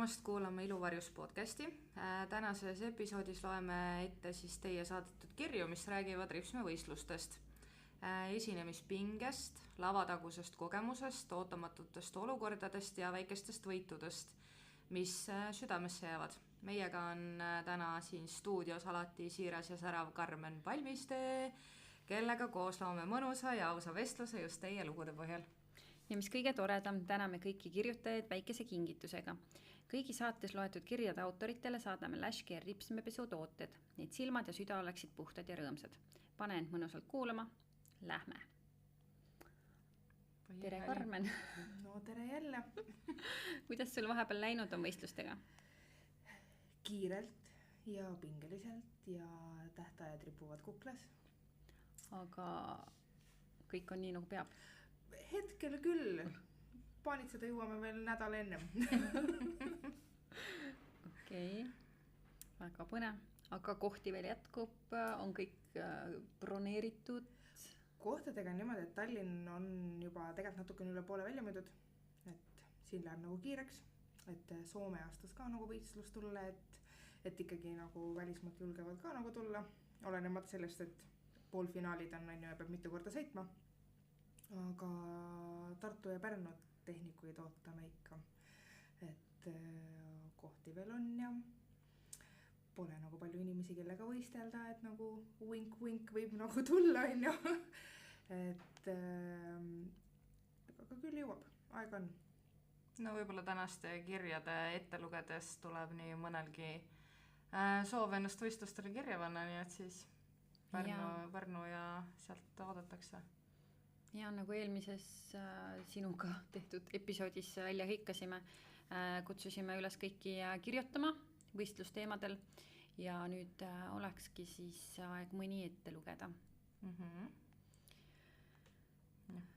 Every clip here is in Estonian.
tulemast kuulama Iluvarjus podcasti. Tänases episoodis loeme ette siis teie saadetud kirju, mis räägivad ripsmevõistlustest, esinemispingest, lavatagusest kogemusest, ootamatutest olukordadest ja väikestest võitudest, mis südamesse jäävad. Meiega on täna siin stuudios alati siiras ja särav Karmen Palmiste, kellega koos loome mõnusa ja ausa vestluse just teie lugude põhjal. Ja mis kõige toredam, täname kõiki kirjutajaid väikese kingitusega. Kõigi saates loetud kirjade autoritele saadame Lashcare ripsmepesu tooted, et silmad ja süda oleksid puhtad ja rõõmsad. Pane end mõnusalt kuulama. Lähme. Tere, Karmen. No tere jälle. Kuidas sul vahepeal läinud on võistlustega? Kiirelt ja pingeliselt ja tähtajad ripuvad kuklas. Aga kõik on nii nagu peab. Hetkel küll. Paanitseda jõuame veel nädal ennem. Okei. Väga põnev. Aga kohti veel jätkub, on kõik broneeritud? Kohtadega on niimoodi, et Tallinn on juba tegelikult natukene üle poole välja müüdud. Et siin läheb nagu kiireks. Et Soome aastas ka nagu võistlus tulla, et ikkagi nagu välismaalt julgevad ka nagu tulla. Olenemata sellest, et poolfinaalid on ja peab mitu korda sõitma. Aga Tartu ja Pärnu tehnikuid ootame ikka, et kohti veel on ja pole nagu palju inimesi, kellega võistelda, et nagu vink võib nagu tulla, on ju. Et aga küll jõuab, aeg on. No võib-olla tänaste kirjade ette lugedes tuleb nii mõnelgi soov ennast võistlustele kirja panna, nii et siis Pärnu ja sealt oodatakse. Ja nagu eelmises sinuga tehtud episoodis välja hõikasime, kutsusime üles kõiki kirjutama võistlusteemadel ja nüüd olekski siis aeg mõni ette lugeda.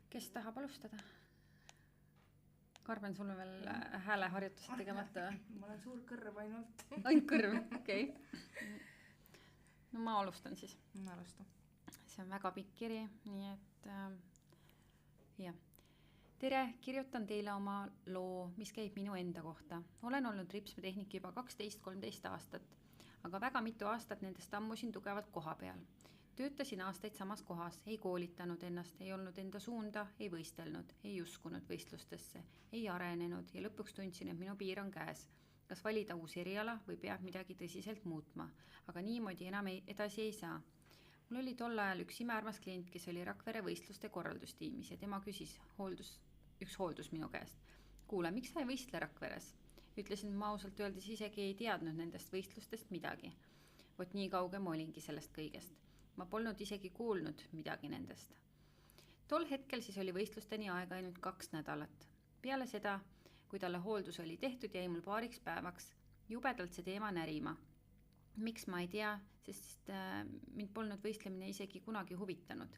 Kes tahab alustada? Karmen, sul on veel hääleharjutused tegemata? Ma olen suur kõrv ainult. Ainult kõrv, okei. No ma alustan siis. Alusta. See on väga pikk kiri, nii et... Ja. Tere, kirjutan teile oma loo, mis käib minu enda kohta. Olen olnud ripsmetehnik juba 12-13 aastat, aga väga mitu aastat nendest ammusin tugevalt koha peal. Töötasin aastaid samas kohas, ei koolitanud ennast, ei olnud enda suunda, ei võistelnud, ei uskunud võistlustesse, ei arenenud ja lõpuks tundsin, et minu piir on käes. Kas valida uus eriala või peab midagi tõsiselt muutma, aga niimoodi enam edasi ei saa. Mul oli tol ajal üks imearmas klient, kes oli Rakvere võistluste korraldustiimis ja tema küsis üks hooldus minu käest. Kuule, miks sa ei võistle Rakveres? Ütlesin, ma ausalt öeldes isegi ei teadnud nendest võistlustest midagi. Vot nii kauge ma olingi sellest kõigest. Ma polnud isegi kuulnud midagi nendest. Tol hetkel siis oli võistlusteni aega ainult 2 nädalat. Peale seda, kui talle hooldus oli tehtud, jäi mul paariks päevaks jubedalt see teema närima. Miks ma ei tea, sest mind polnud võistlemine isegi kunagi huvitanud.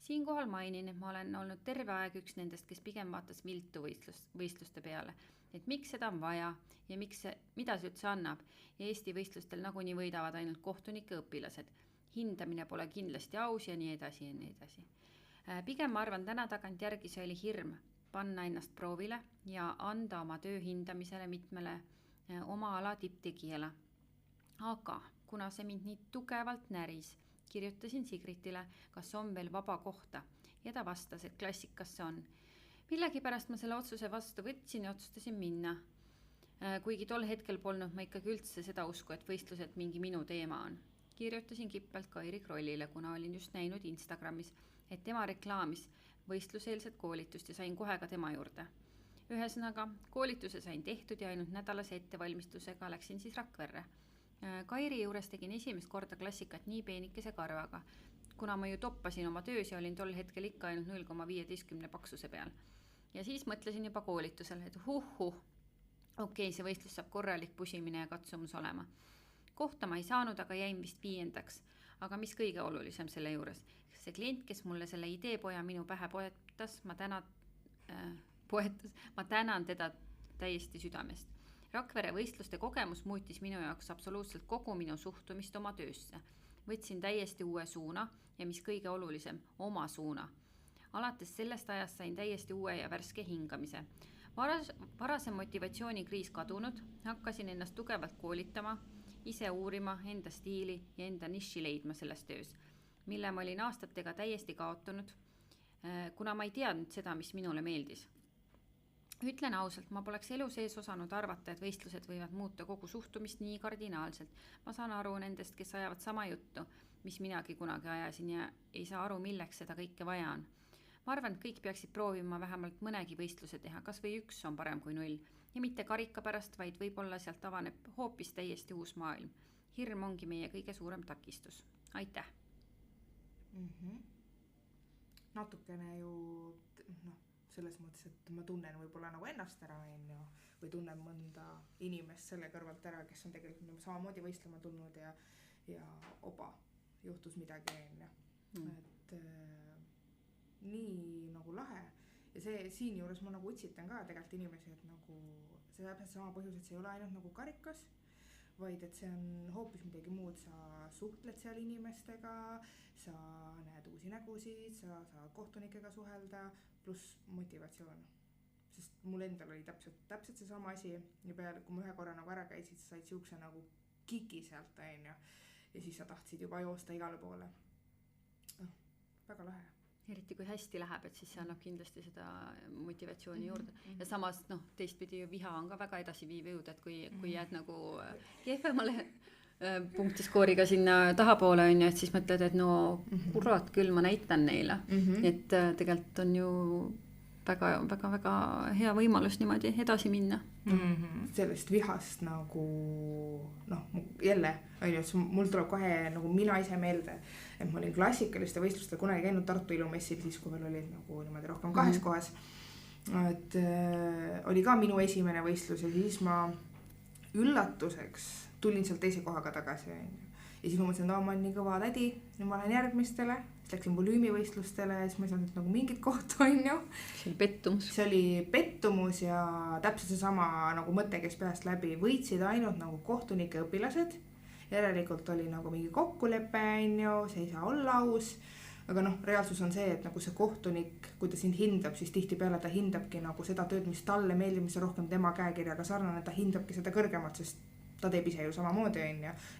Siinkohal mainin, et ma olen olnud terve aeg üks nendest, kes pigem vaatas viltu võistluste peale. Et miks seda on vaja ja mida see üldse annab ja Eesti võistlustel nagunii võidavad ainult kohtunike õpilased. Hindamine pole kindlasti aus ja nii edasi ja nii edasi. Pigem ma arvan täna tagant järgi see oli hirm panna ennast proovile ja anda oma töö hindamisele mitmele oma ala tipptegijale. Aga kuna see mind nii tugevalt näris, kirjutasin Sigritile, kas on veel vaba kohta ja ta vastas, et klassikas see on. Millegipärast ma selle otsuse vastu võtsin ja otsustasin minna. Kuigi tol hetkel polnud ma ikkagi üldse seda usku, et võistlused mingi minu teema on. Kirjutasin kippelt Kairi Krollile, kuna olin just näinud Instagramis, et tema reklaamis võistluseelset koolitust ja sain kohe ka tema juurde. Ühesõnaga, koolituse sain tehtud ja ainult nädalase ettevalmistusega läksin siis Rakverre. Kairi juures tegin esimest korda klassikat nii peenikese karvaga, kuna ma ju toppasin oma töös ja olin tol hetkel ikka ainult 0,15 paksuse peal. Ja siis mõtlesin juba koolitusele, et okei, see võistlus saab korralik pusimine ja katsumus olema. Kohta ma ei saanud, aga jäin vist 5. Aga mis kõige olulisem selle juures? See klient, kes mulle selle ideepoja minu pähe poetas, ma tänan teda täiesti südamest. Rakvere võistluste kogemus muutis minu jaoks absoluutselt kogu minu suhtumist oma töösse. Võtsin täiesti uue suuna ja mis kõige olulisem, oma suuna. Alates sellest ajast sain täiesti uue ja värske hingamise. Varasem motivatsioonikriis kadunud, hakkasin ennast tugevalt koolitama, ise uurima enda stiili ja enda niši leidma selles töös, mille ma olin aastatega täiesti kaotunud, kuna ma ei teadnud seda, mis minule meeldis. Ütlen ausalt, ma poleks elu sees osanud arvata, et võistlused võivad muuta kogu suhtumist nii kardinaalselt. Ma saan aru nendest, kes ajavad sama juttu, mis minagi kunagi ajasin ja ei saa aru, milleks seda kõike vaja on. Ma arvan, et kõik peaksid proovima vähemalt mõnegi võistluse teha, kas või üks on parem kui 0. Ja mitte karika pärast, vaid võib-olla sealt avaneb hoopis täiesti uus maailm. Hirm ongi meie kõige suurem takistus. Aitäh! Natukene ju selles mõttes, et ma tunnen võib-olla nagu ennast ära või tunnen mõnda inimest selle kõrvalt ära, kes on tegelikult samamoodi võistlema tulnud ja opa, juhtus midagi et nii nagu lahe ja siin juures ma nagu utsitan ka tegelikult inimesi, et nagu see täpselt sama põhjus, et see ei ole ainult nagu karikas, vaid et see on hoopis midagi muud, sa suhtled seal inimestega, sa näed uusi nägusid, sa saad kohtunikega suhelda, pluss motivatsioon. Sest mul endal oli täpselt see sama asi ja peale, kui ma ühe korra nagu ära käisid, sa said siukse nagu kiki sealt ja siis sa tahtsid juba joosta igale poole. Väga lahe. Eriti kui hästi läheb, et siis see annab kindlasti seda motivatsiooni juurde. Ja samas teistpidi ju viha on ka väga edasiviiv jõud, et kui jääd nagu kehvemale punktiskooriga sinna tahapoole on et siis mõtled, et kurat küll, ma näitan neile. Et tegelikult on ju väga hea võimalus niimoodi edasi minna. Sellest vihast nagu jälle mul tuleb kohe nagu mina ise meelde, et ma olin klassikaliste võistluste kunagi käinud Tartu Ilumessil, siis kui veel oli nagu niimoodi rohkem 2 kohas, et oli ka minu esimene võistlus ja siis ma üllatuseks tulin sealt teise kohaga tagasi ja siis ma mõtlesin, et ma olen nii kõva tädi, nüüd ma lähen järgmistele, siis läksin volüümivõistlustele ja siis ma ei saanud nagu mingit kohta See oli pettumus. See oli pettumus ja täpselt see sama nagu mõte, kes peast läbi võitsid ainult nagu kohtunike õpilased. Järelikult oli nagu mingi kokkulepe, see ei saa olla aus, aga reaalsus on see, et nagu see kohtunik, kui ta sind hindab, siis tihtipeale ta hindabki nagu seda tööd, mis talle meeldib, mis rohkem tema käekirjaga sarnane, ta hindabki seda kõrgemat, sest ta teeb ise ju samamoodi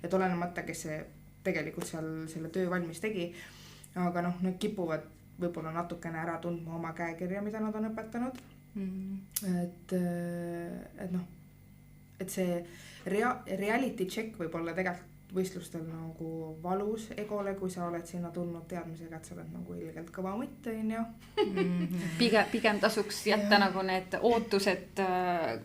et olenemata, kes see tegelikult seal selle töö valmis tegi, aga nad kipuvad võib-olla natukene ära tundma oma käekirja, mida nad on õpetanud. Et see reality check võib olla tegelikult võistlustel nagu valus egole, kui sa oled sinna tulnud teadmisega, et sa oled nagu ilgelt kõva mutt, Pigem tasuks jätta nagu need ootused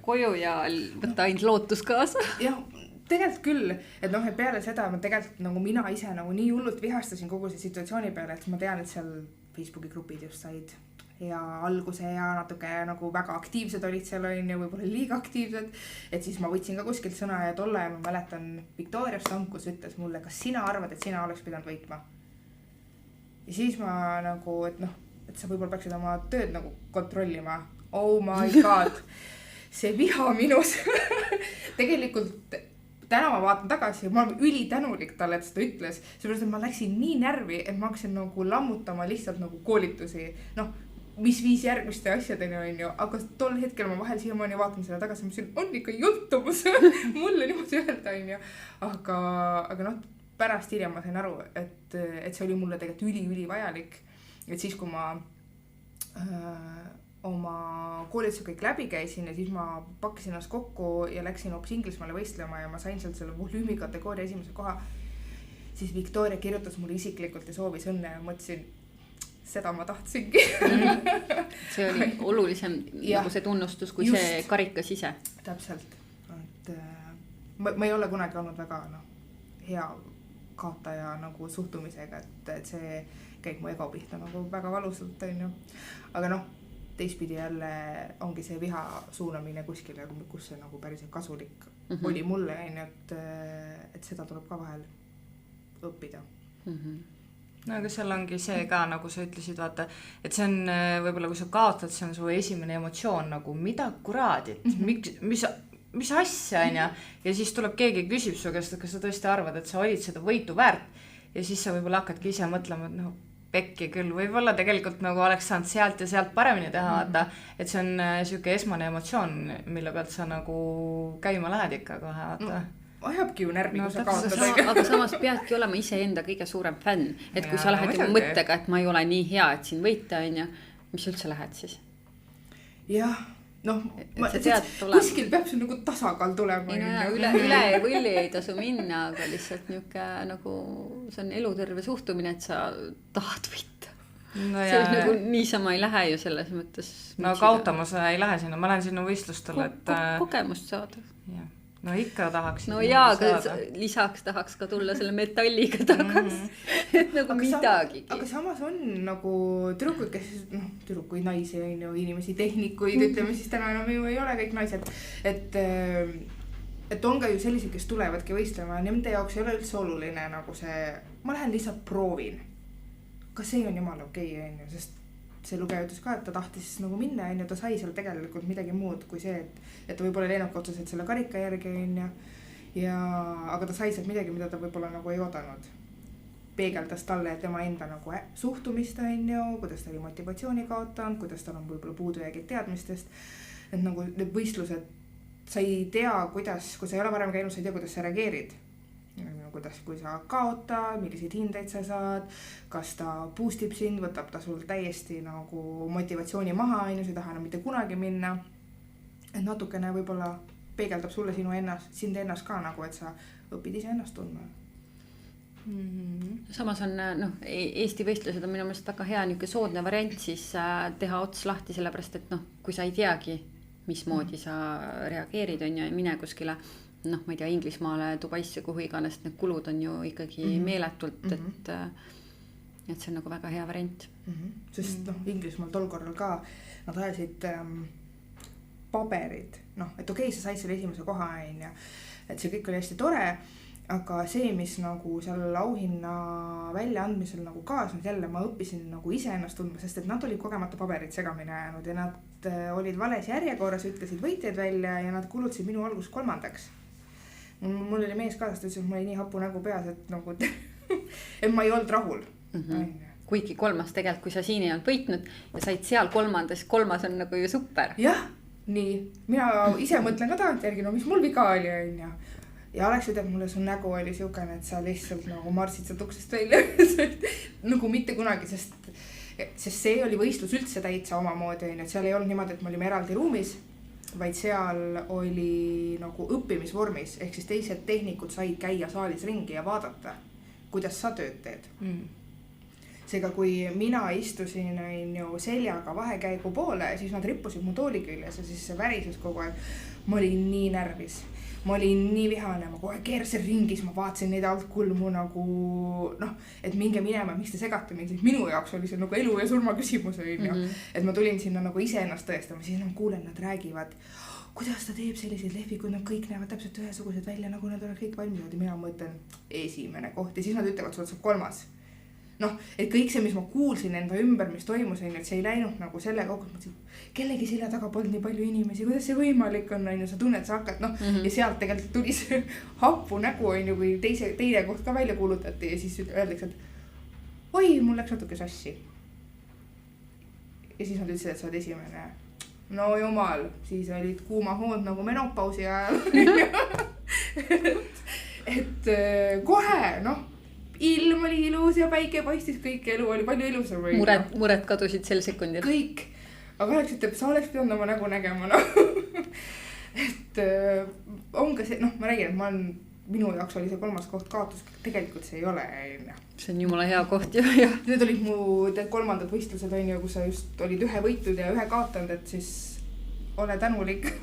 koju ja võtta ainult lootus kaasa. Jah, tegelikult küll, et peale seda ma tegelikult nagu mina ise nagu nii hullult vihastasin kogu see situatsiooni peale, et ma tean, et seal Facebooki grupid just said ja alguse ja natuke nagu väga aktiivsed olid seal ja võib-olla liiga aktiivsed, et siis ma võtsin ka kuskilt sõna ja tolle ja ma mäletan Victoria Stankus ütles mulle, kas sina arvad, et sina oleks pidanud võitma? Ja siis ma nagu, et sa võib-olla peaksid oma tööd nagu kontrollima. Oh my god, see viha minus. Tegelikult täna ma vaatan tagasi ja ma olen ülitänulik talle, et seda ütles, seepärast, et ma läksin nii närvi, et ma hakkasin nagu lammutama lihtsalt nagu koolitusi, mis viis järgmiste asjadeni aga tol hetkel ma vahel siiamaani vaatan selle tagasi, ma ütlesin, on ikka jultumus mulle niimoodi öelda aga pärast hiljem ma sain aru, et see oli mulle tegelikult üli vajalik, et siis kui ma oma koolituse kõik läbi käisin ja siis ma pakkisin ennast kokku ja läksin hoopis Inglismaale võistlema ja ma sain sealt selle volüümi kategooria esimese koha, siis Victoria kirjutas mulle isiklikult ja soovis õnne ja mõtlesin, seda ma tahtsingi. See oli olulisem nagu see tunnustus kui just see karikas ise. Täpselt. Et, ma ei ole kunagi olnud väga hea kaotaja nagu suhtumisega, et see käib mu ego pihta nagu väga valusalt. Aga teistpidi jälle ongi see viha suunamine kuskile, kus see nagu päriselt kasulik oli mulle, et seda tuleb ka vahel õppida. Aga seal ongi see ka, nagu sa ütlesid, vaata, et see on võib-olla, kui sa kaotad, see on su esimene emotsioon nagu, mida kuraadit, mis asja on ja siis tuleb keegi küsib su käest, kas sa tõesti arvad, et sa olid seda võitu väärt ja siis sa võib-olla hakkadki ise mõtlema, et pekki küll, võib-olla tegelikult nagu oleks saanud sealt ja sealt paremini teha, vaata, et see on siuke esmane emotsioon, mille pealt sa nagu käima lähed ikka kohe, vaata. Ajabki ju närvi, kui sa kaotad. Aga samas peadki olema iseenda kõige suurem fänn, et kui sa lähed juba mõttega, et ma ei ole nii hea, et siin võita, on ju, mis üldse lähed siis? Jah, noh, kuskil peab see nagu tasakaal tulema. Üle võlli ei tasu minna, aga lihtsalt niuke nagu see on eluterve suhtumine, et sa tahad võita. No see nagu niisama ei lähe ju selles mõttes. No kaotama sa ei lähe sinna, ma lähen sinna võistlustele, et kogemust saada. No ikka tahaks. No jaa, aga lisaks tahaks ka tulla selle metalliga tagasi. Et nagu midagigi. Aga samas on nagu tüdrukuid, kes, noh, tüdrukuid, naisi, inimesi, tehnikuid, ütleme siis täna enam ju ei ole kõik naised. Et on ka ju sellised, kes tulevadki võistlema ja nende jaoks ei ole üldse oluline nagu see, ma lähen lihtsalt proovin. Kas see on jumala okei, sest see lugeja ütles ka, et ta tahtis nagu minna, ta sai seal tegelikult midagi muud kui see, et ta võib-olla leenub otseselt selle karika järgi, aga ta sai sealt midagi, mida ta võib-olla nagu ei oodanud. Peegeldas talle tema enda nagu suhtumist, kuidas ta oli motivatsiooni kaotanud, kuidas tal on võib-olla puudujäägid teadmistest, et nagu need võistlused, sa ei tea, kuidas, kui sa ei ole varem käinud, sa ei tea, kuidas sa reageerid. Kuidas, kui sa kaotad, milliseid hindeid sa saad, kas ta boostib sind, võtab ta sul täiesti nagu motivatsiooni maha, sa ei taha enam mitte kunagi minna. Et natukene võib-olla peegeldab sulle sind ennast ka nagu, et sa õpid ise ennast tundma. Samas on, noh, Eesti võistlused on minu meelest väga hea niisugune soodne variant siis teha ots lahti, sellepärast et noh, kui sa ei teagi, mismoodi sa reageerid, on ju, mine kuskile noh, ma ei tea, Inglismaale, Dubaisse, kuhu iganes, need kulud on ju ikkagi meeletult, et see on nagu väga hea variant. Sest noh, Inglismaal tol korral ka nad ajasid paberid, noh, et okei, sa said selle esimese koha, et see kõik oli hästi tore, aga see, mis nagu seal auhinna väljaandmisel nagu kaasnud, jälle ma õppisin nagu ise ennast tundma, sest et nad olid kogemata paberid segamini ajanud ja nad olid vales järjekorras, ütlesid võitjad välja ja nad kulutasid minu algus 3. Mul oli mees kaasast, ütles, et mul oli nii hapu nägu peas, et nagu et ma ei olnud rahul. Kuigi 3. tegelikult, kui sa siin ei olnud võitnud ja said seal 3. 3. on nagu ju super. Jah, nii. Mina ise mõtlen ka tagantjärgi, no mis mul viga oli, ja Alex ütleb mulle, su nägu oli siukene, et sa lihtsalt nagu marsid sealt uksest välja. Nagu mitte kunagi, sest see oli võistlus üldse täitsa omamoodi, et seal ei olnud niimoodi, et me olime eraldi ruumis, vaid seal oli nagu õppimisvormis, ehk siis teised tehnikud said käia saalis ringi ja vaadata, kuidas sa tööd teed. Seega, kui mina istusin seljaga vahekäigu poole, siis nad rippusid mu tooli küljes ja siis see värises kogu aeg. Ma olin nii närvis, ma olin nii vihane, ma kohe keersin ringis, ma vaatasin neid altkulmu nagu, noh, et minge minema, miks te segate mind, minu jaoks oli see nagu elu ja surma küsimus, et ma tulin sinna nagu ise ennast tõestama, siis ma kuulen, nad räägivad, kuidas ta teeb selliseid lehvikud, nad kõik näevad täpselt ühesugused välja, nagu nad oleks kõik valminud ja mina mõtlen esimene koht ja siis nad ütlevad, sul saab 3. Noh, et kõik see, mis ma kuulsin enda ümber, mis toimus, et see ei läinud nagu selle kaudu, kellegi selja taga polnud nii palju inimesi, kuidas see võimalik on, sa tunned, sa hakkad, noh, ja sealt tegelikult tuli see hapu nägu, kui teine koht ka välja kuulutati ja siis öeldakse, et oi, mul läks natuke sassi. Ja siis nad ütlesid, et sa oled esimene. No jumal, siis olid kuumahood nagu menopausi ajal. et kohe, noh, ilm oli ilus ja päike paistis, kõik elu oli palju ilusam. Mured kadusid sel sekundil. Kõik. Aga Alex ütleb, sa oleks pidanud oma nägu nägema, noh. Et on ka see, noh, ma räägin, et minu jaoks oli see 3. koht kaotus, tegelikult see ei ole. See on jumala hea koht ju. Need olid mu 3. võistlused, kus sa just olid ühe võitud ja ühe kaotanud, et siis ole tänulik.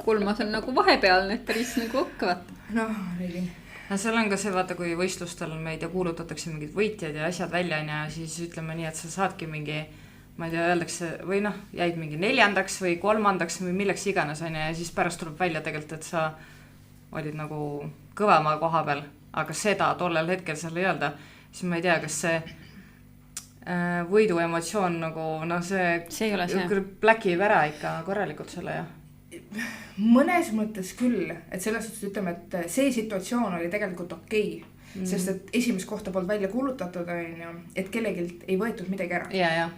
3. on nagu vahepeal, need päris nagu okkavad. Noh, räägin. Seal on ka see, vaata, kui võistlustel meid ja kuulutatakse mingid võitjad ja asjad välja ja siis ütleme nii, et sa saadki mingi, ma ei tea, öeldakse, või noh, jäid mingi 4. või 3. või milleks iganes ja siis pärast tuleb välja tegelikult, et sa olid nagu kõvema koha peal, aga seda tollel hetkel seal ei öelda, siis ma ei tea, kas see võidu emotsioon nagu, noh, see ei ole see. Pläkib ära ikka korralikult selle ja mõnes mõttes küll, et selles suhtes ütleme, et see situatsioon oli tegelikult okei. sest et esimest kohta polnud välja kuulutatud, on ju, et kellegilt ei võetud midagi ära. ja.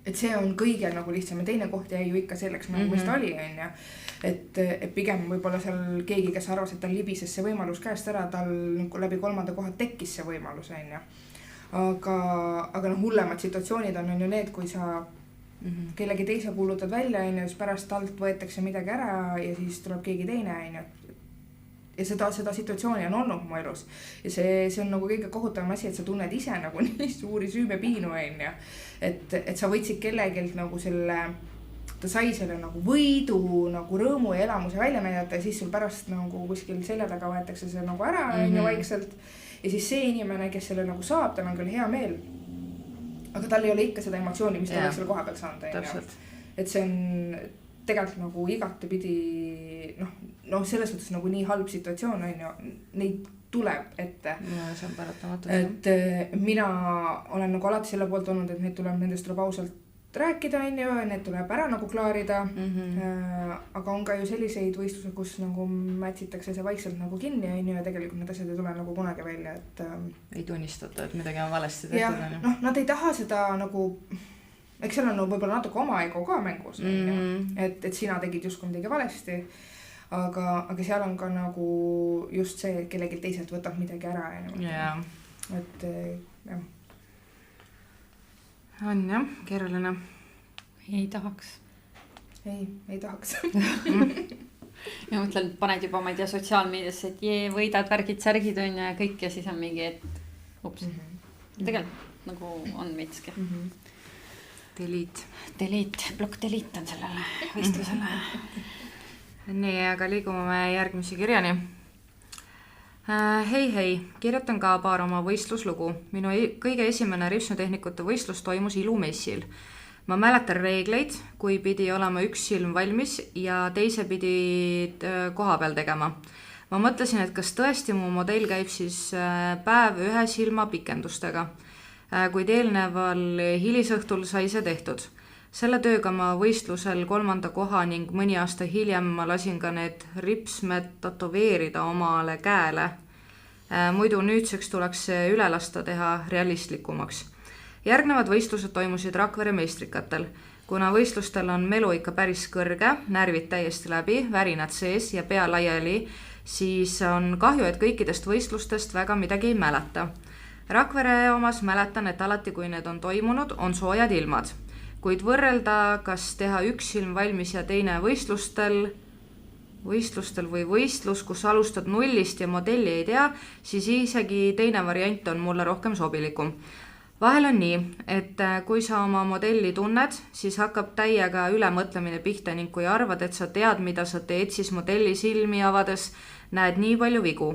et see on kõige nagu lihtsam ja teine koht jäi ju ikka selleks, nagu mis ta oli, on ju. et pigem võib-olla seal keegi, kes arvas, et tal libises see võimalus käest ära, tal nagu läbi 3. koha tekkis see võimalus, on ju. aga noh, hullemad situatsioonid on ju need, kui sa kellegi teise kuulutad välja, on ju, siis pärast talt võetakse midagi ära ja siis tuleb keegi teine, on ju. ja seda situatsiooni on olnud mu elus ja see on nagu kõige kohutavam asi, et sa tunned ise nagu nii suuri süümepiinu, on ju. et sa võtsid kellegilt nagu selle, ta sai selle nagu võidu, nagu rõõmu ja elamuse välja näidata ja siis sul pärast nagu kuskil selja taga võetakse see nagu ära, on ju, vaikselt. ja siis see inimene, kes selle nagu saab, tal on küll hea meel, aga tal ei ole ikka seda emotsiooni, mis ta oleks selle koha peal saanud, on ju. et see on tegelikult nagu igatepidi noh, selles mõttes nagu nii halb situatsioon, on ju, neid tuleb ette. Ja, see on paratamatu. et mina olen nagu alati selle poolt olnud, et nendest tuleb ausalt rääkida, on ju, need tuleb ära nagu klaarida. Aga on ka ju selliseid võistlusi, kus nagu mätsitakse see vaikselt nagu kinni, on ju, ja tegelikult need asjad ei tule nagu kunagi välja, et ei tunnistata, et midagi on valesti tehtud. Ja, noh, nad ei taha seda nagu, eks seal on no, võib-olla natuke oma ego ka mängus, et sina tegid justkui midagi valesti, aga seal on ka nagu just see, et kellegi teiselt võtab midagi ära, et jah. On jah, keeruline. Ei tahaks. Ei tahaks. Ja mõtlen, paned juba, ma ei tea, sotsiaalmeediasse, et jee, võidad, värgid, särgid on ja kõik ja siis on mingi, et ups. Tegelikult nagu on veitski. Delete, blokk delete on sellele võistlusele. Nii, aga liigume järgmise kirjani. Hei, kirjutan ka paar oma võistluslugu. Minu kõige esimene ripsmetehnikute võistlus toimus ilumessil. Ma mäletan reegleid, kui pidi olema üks silm valmis ja teise pidi koha peal tegema. Ma mõtlesin, et kas tõesti mu modell käib siis päev ühe silma pikendustega, kuid eelneval hilisõhtul sai see tehtud. Selle tööga ma võistlusel 3. koha ning mõni aasta hiljem ma lasin ka need ripsmed tatoveerida omale käele. Muidu nüüdseks tuleks see üle lasta teha realistlikumaks. Järgnevad võistlused toimusid Rakvere meistrikatel. Kuna võistlustel on melu ikka päris kõrge, närvid täiesti läbi, värinad sees ja pea laiali, siis on kahju, et kõikidest võistlustest väga midagi ei mäleta. Rakvere omas mäletan, et alati kui need on toimunud, on soojad ilmad. Kuid võrrelda, kas teha üks silm valmis ja teine võistlustel või võistlus, kus alustad nullist ja modelli ei tea, siis isegi teine variant on mulle rohkem sobilikum. Vahel on nii, et kui sa oma modelli tunned, siis hakkab täiega ülemõtlemine pihta ning kui arvad, et sa tead, mida sa teed, siis modelli silmi avades näed nii palju vigu.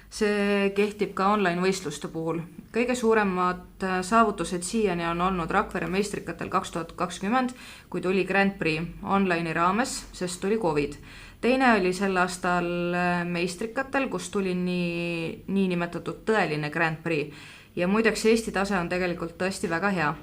See kehtib ka online võistluste puhul. Kõige suuremad saavutused siiani on olnud Rakvere meistrikatel 2020, kui tuli Grand Prix online'i raames, sest tuli COVID. Teine oli sel aastal meistrikatel, kus tuli niinimetatud tõeline Grand Prix. Ja muideks Eesti tase on tegelikult tõesti väga hea.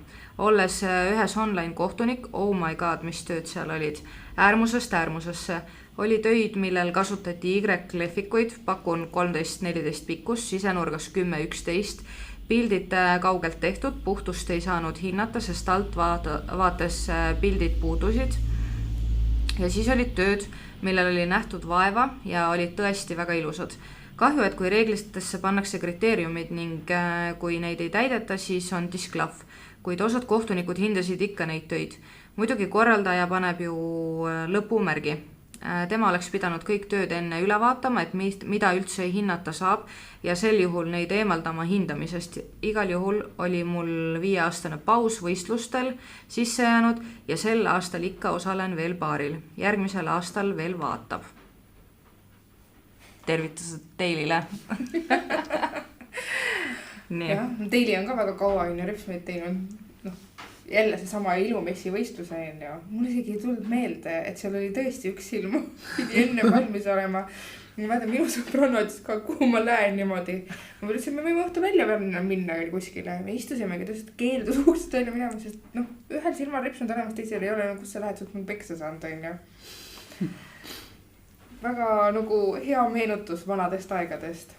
Olles ühes online kohtunik, oh my god, mis tööd seal olid. Äärmusest äärmusesse. Oli töid, millel kasutati Y-lehvikuid, pakun 13-14 pikkus, sisenurgas 10-11, pildid kaugelt tehtud, puhtust ei saanud hinnata, sest alt vaates pildid puudusid. Ja siis olid tööd, millel oli nähtud vaeva ja olid tõesti väga ilusad. Kahju, et kui reeglitesse pannakse kriteeriumid ning kui neid ei täideta, siis on disklahv, kuid osad kohtunikud hindasid ikka neid töid. Muidugi korraldaja paneb ju lõpumärgi. Tema oleks pidanud kõik tööd enne üle vaatama, et mida üldse hinnata saab ja sel juhul neid eemaldama hindamisest. Igal juhul oli mul 5-aastane paus võistlustel sisse jäänud ja sel aastal ikka osalen veel paaril. Järgmisel aastal veel vaatab. Tervitused Teilile. Jah, Teili on ka väga kaua ripsmeid teinud. Jälle see sama ilumessi võistluse ja mul isegi ei tulnud meelde, et seal oli tõesti üks silm pidi enne valmis olema. Ma mäletan, minu sõbrann ütles ka, kuhu ma lähen niimoodi. Ma ütlesin, et me võime õhtu välja minna kuskile. Me istusimegi tõesti keeldus uksest välja minema, sest ühel silmal ripsnud olemas, teisel ei ole, kus sa lähed, sul peksa saanud, on ju. Väga nagu hea meenutus vanadest aegadest.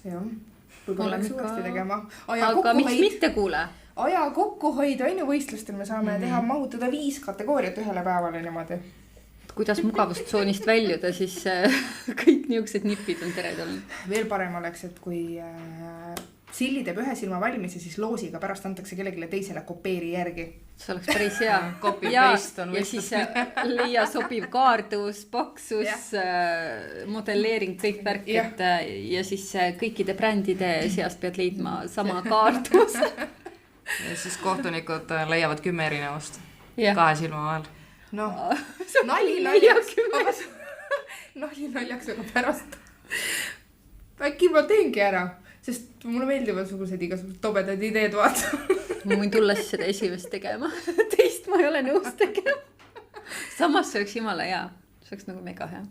jah, võib-olla läks uuesti tegema. aga miks mitte, kuule? Aja kokkuhoid on ju võistlustel, me saame teha, mahutada 5 kategooriat ühele päevale niimoodi. Kuidas mugavustsoonist väljuda, siis kõik niisugused nipid on teretulnud. Veel parem oleks, et kui Silli teeb ühe silma valmis ja siis loosiga pärast antakse kellelegi teisele kopeeri järgi. See oleks päris hea. Copy-paste on ja siis leia sobiv kaardus, paksus, modelleering, kõik värk, et ja siis kõikide brändide seast pead leidma sama kaardus. Ja siis kohtunikud leiavad 10 erinevust 2 silma vahel. Noh, nali naljaks, aga pärast äkki ma teengi ära, sest mulle meeldivad sugused igasugused tobedad ideed, vaata. Ma võin tulla siis seda esimest tegema. Teist ma ei ole nõus tegema. Samas see oleks jumala hea. See oleks nagu mega hea.